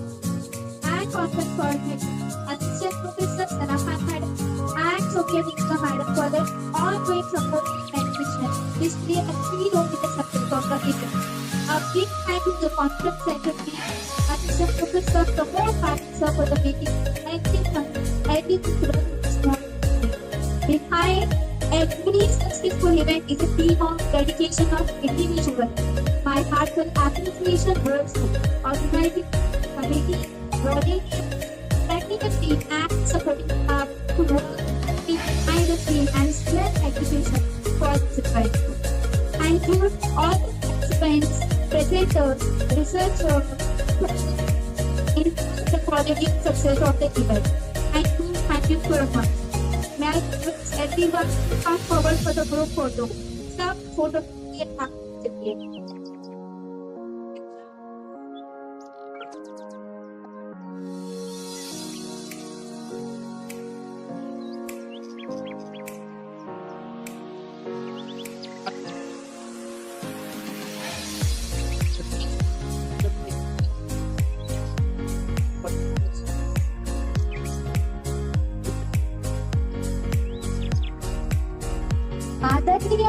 S16: and conference coordinator, Assistant Professor Sarahan Madam and Sophia Nikka Madam for their ongoing support and mission. This play a key role in the success of the event. A big thank you to the conference secretary, Assistant Professor Pramod Patil sir for the making everything through this morning. Behind every successful event is a team of dedication of individuals. My heartfelt appreciation goes to organizing committee, boarding, technical team, and supporting staff who work behind the scene and stress execution for this event. Thank you all the participants, presenters, researchers in the quality and success of the event. Thank you very much. May I request everyone to come forward for the group photo. Some photo आदरणीय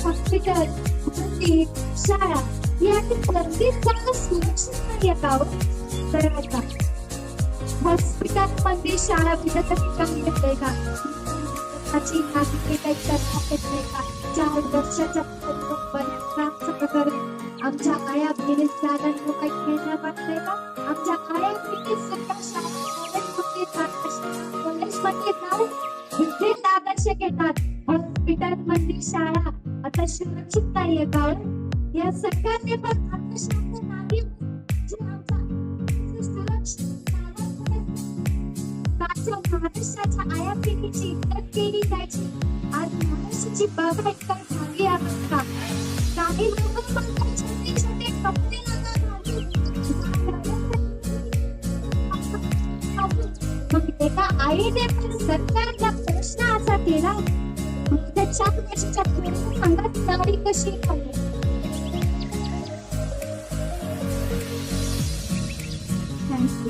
S16: hospital, मंदिर, शाळा यातील प्रत्येक जागा सुरक्षित नाही करायचा. Hospital, मंदिर, शाळा विद्यार्थी घेतले का चार वर्षाच्या आमच्या आया बहिणी दादांना काही खेळण्या वाटतंय का? आमच्या आया बहिणी कॉलेजमध्ये जाऊन विद्युत आदर्श घेतात. हॉस्पिटल, मंदिर, शाळा आता सुरक्षित नाहीये का? या सरकारने पण आत्मशांत नागरिक जे आमच्या सुरक्षित महाराष्ट्राच्या आया पिढीची इज्जत केली जायची. आज महाराष्ट्राची बागायत झाली आहे का? काही लोक छोटे छोटे कपडे मग एका आईने पण सरकारला प्रश्न असा केला, त्याच्या वर्षाच्या पूर्ण सांगत नारी कशी खाल्ली. थँक्यू.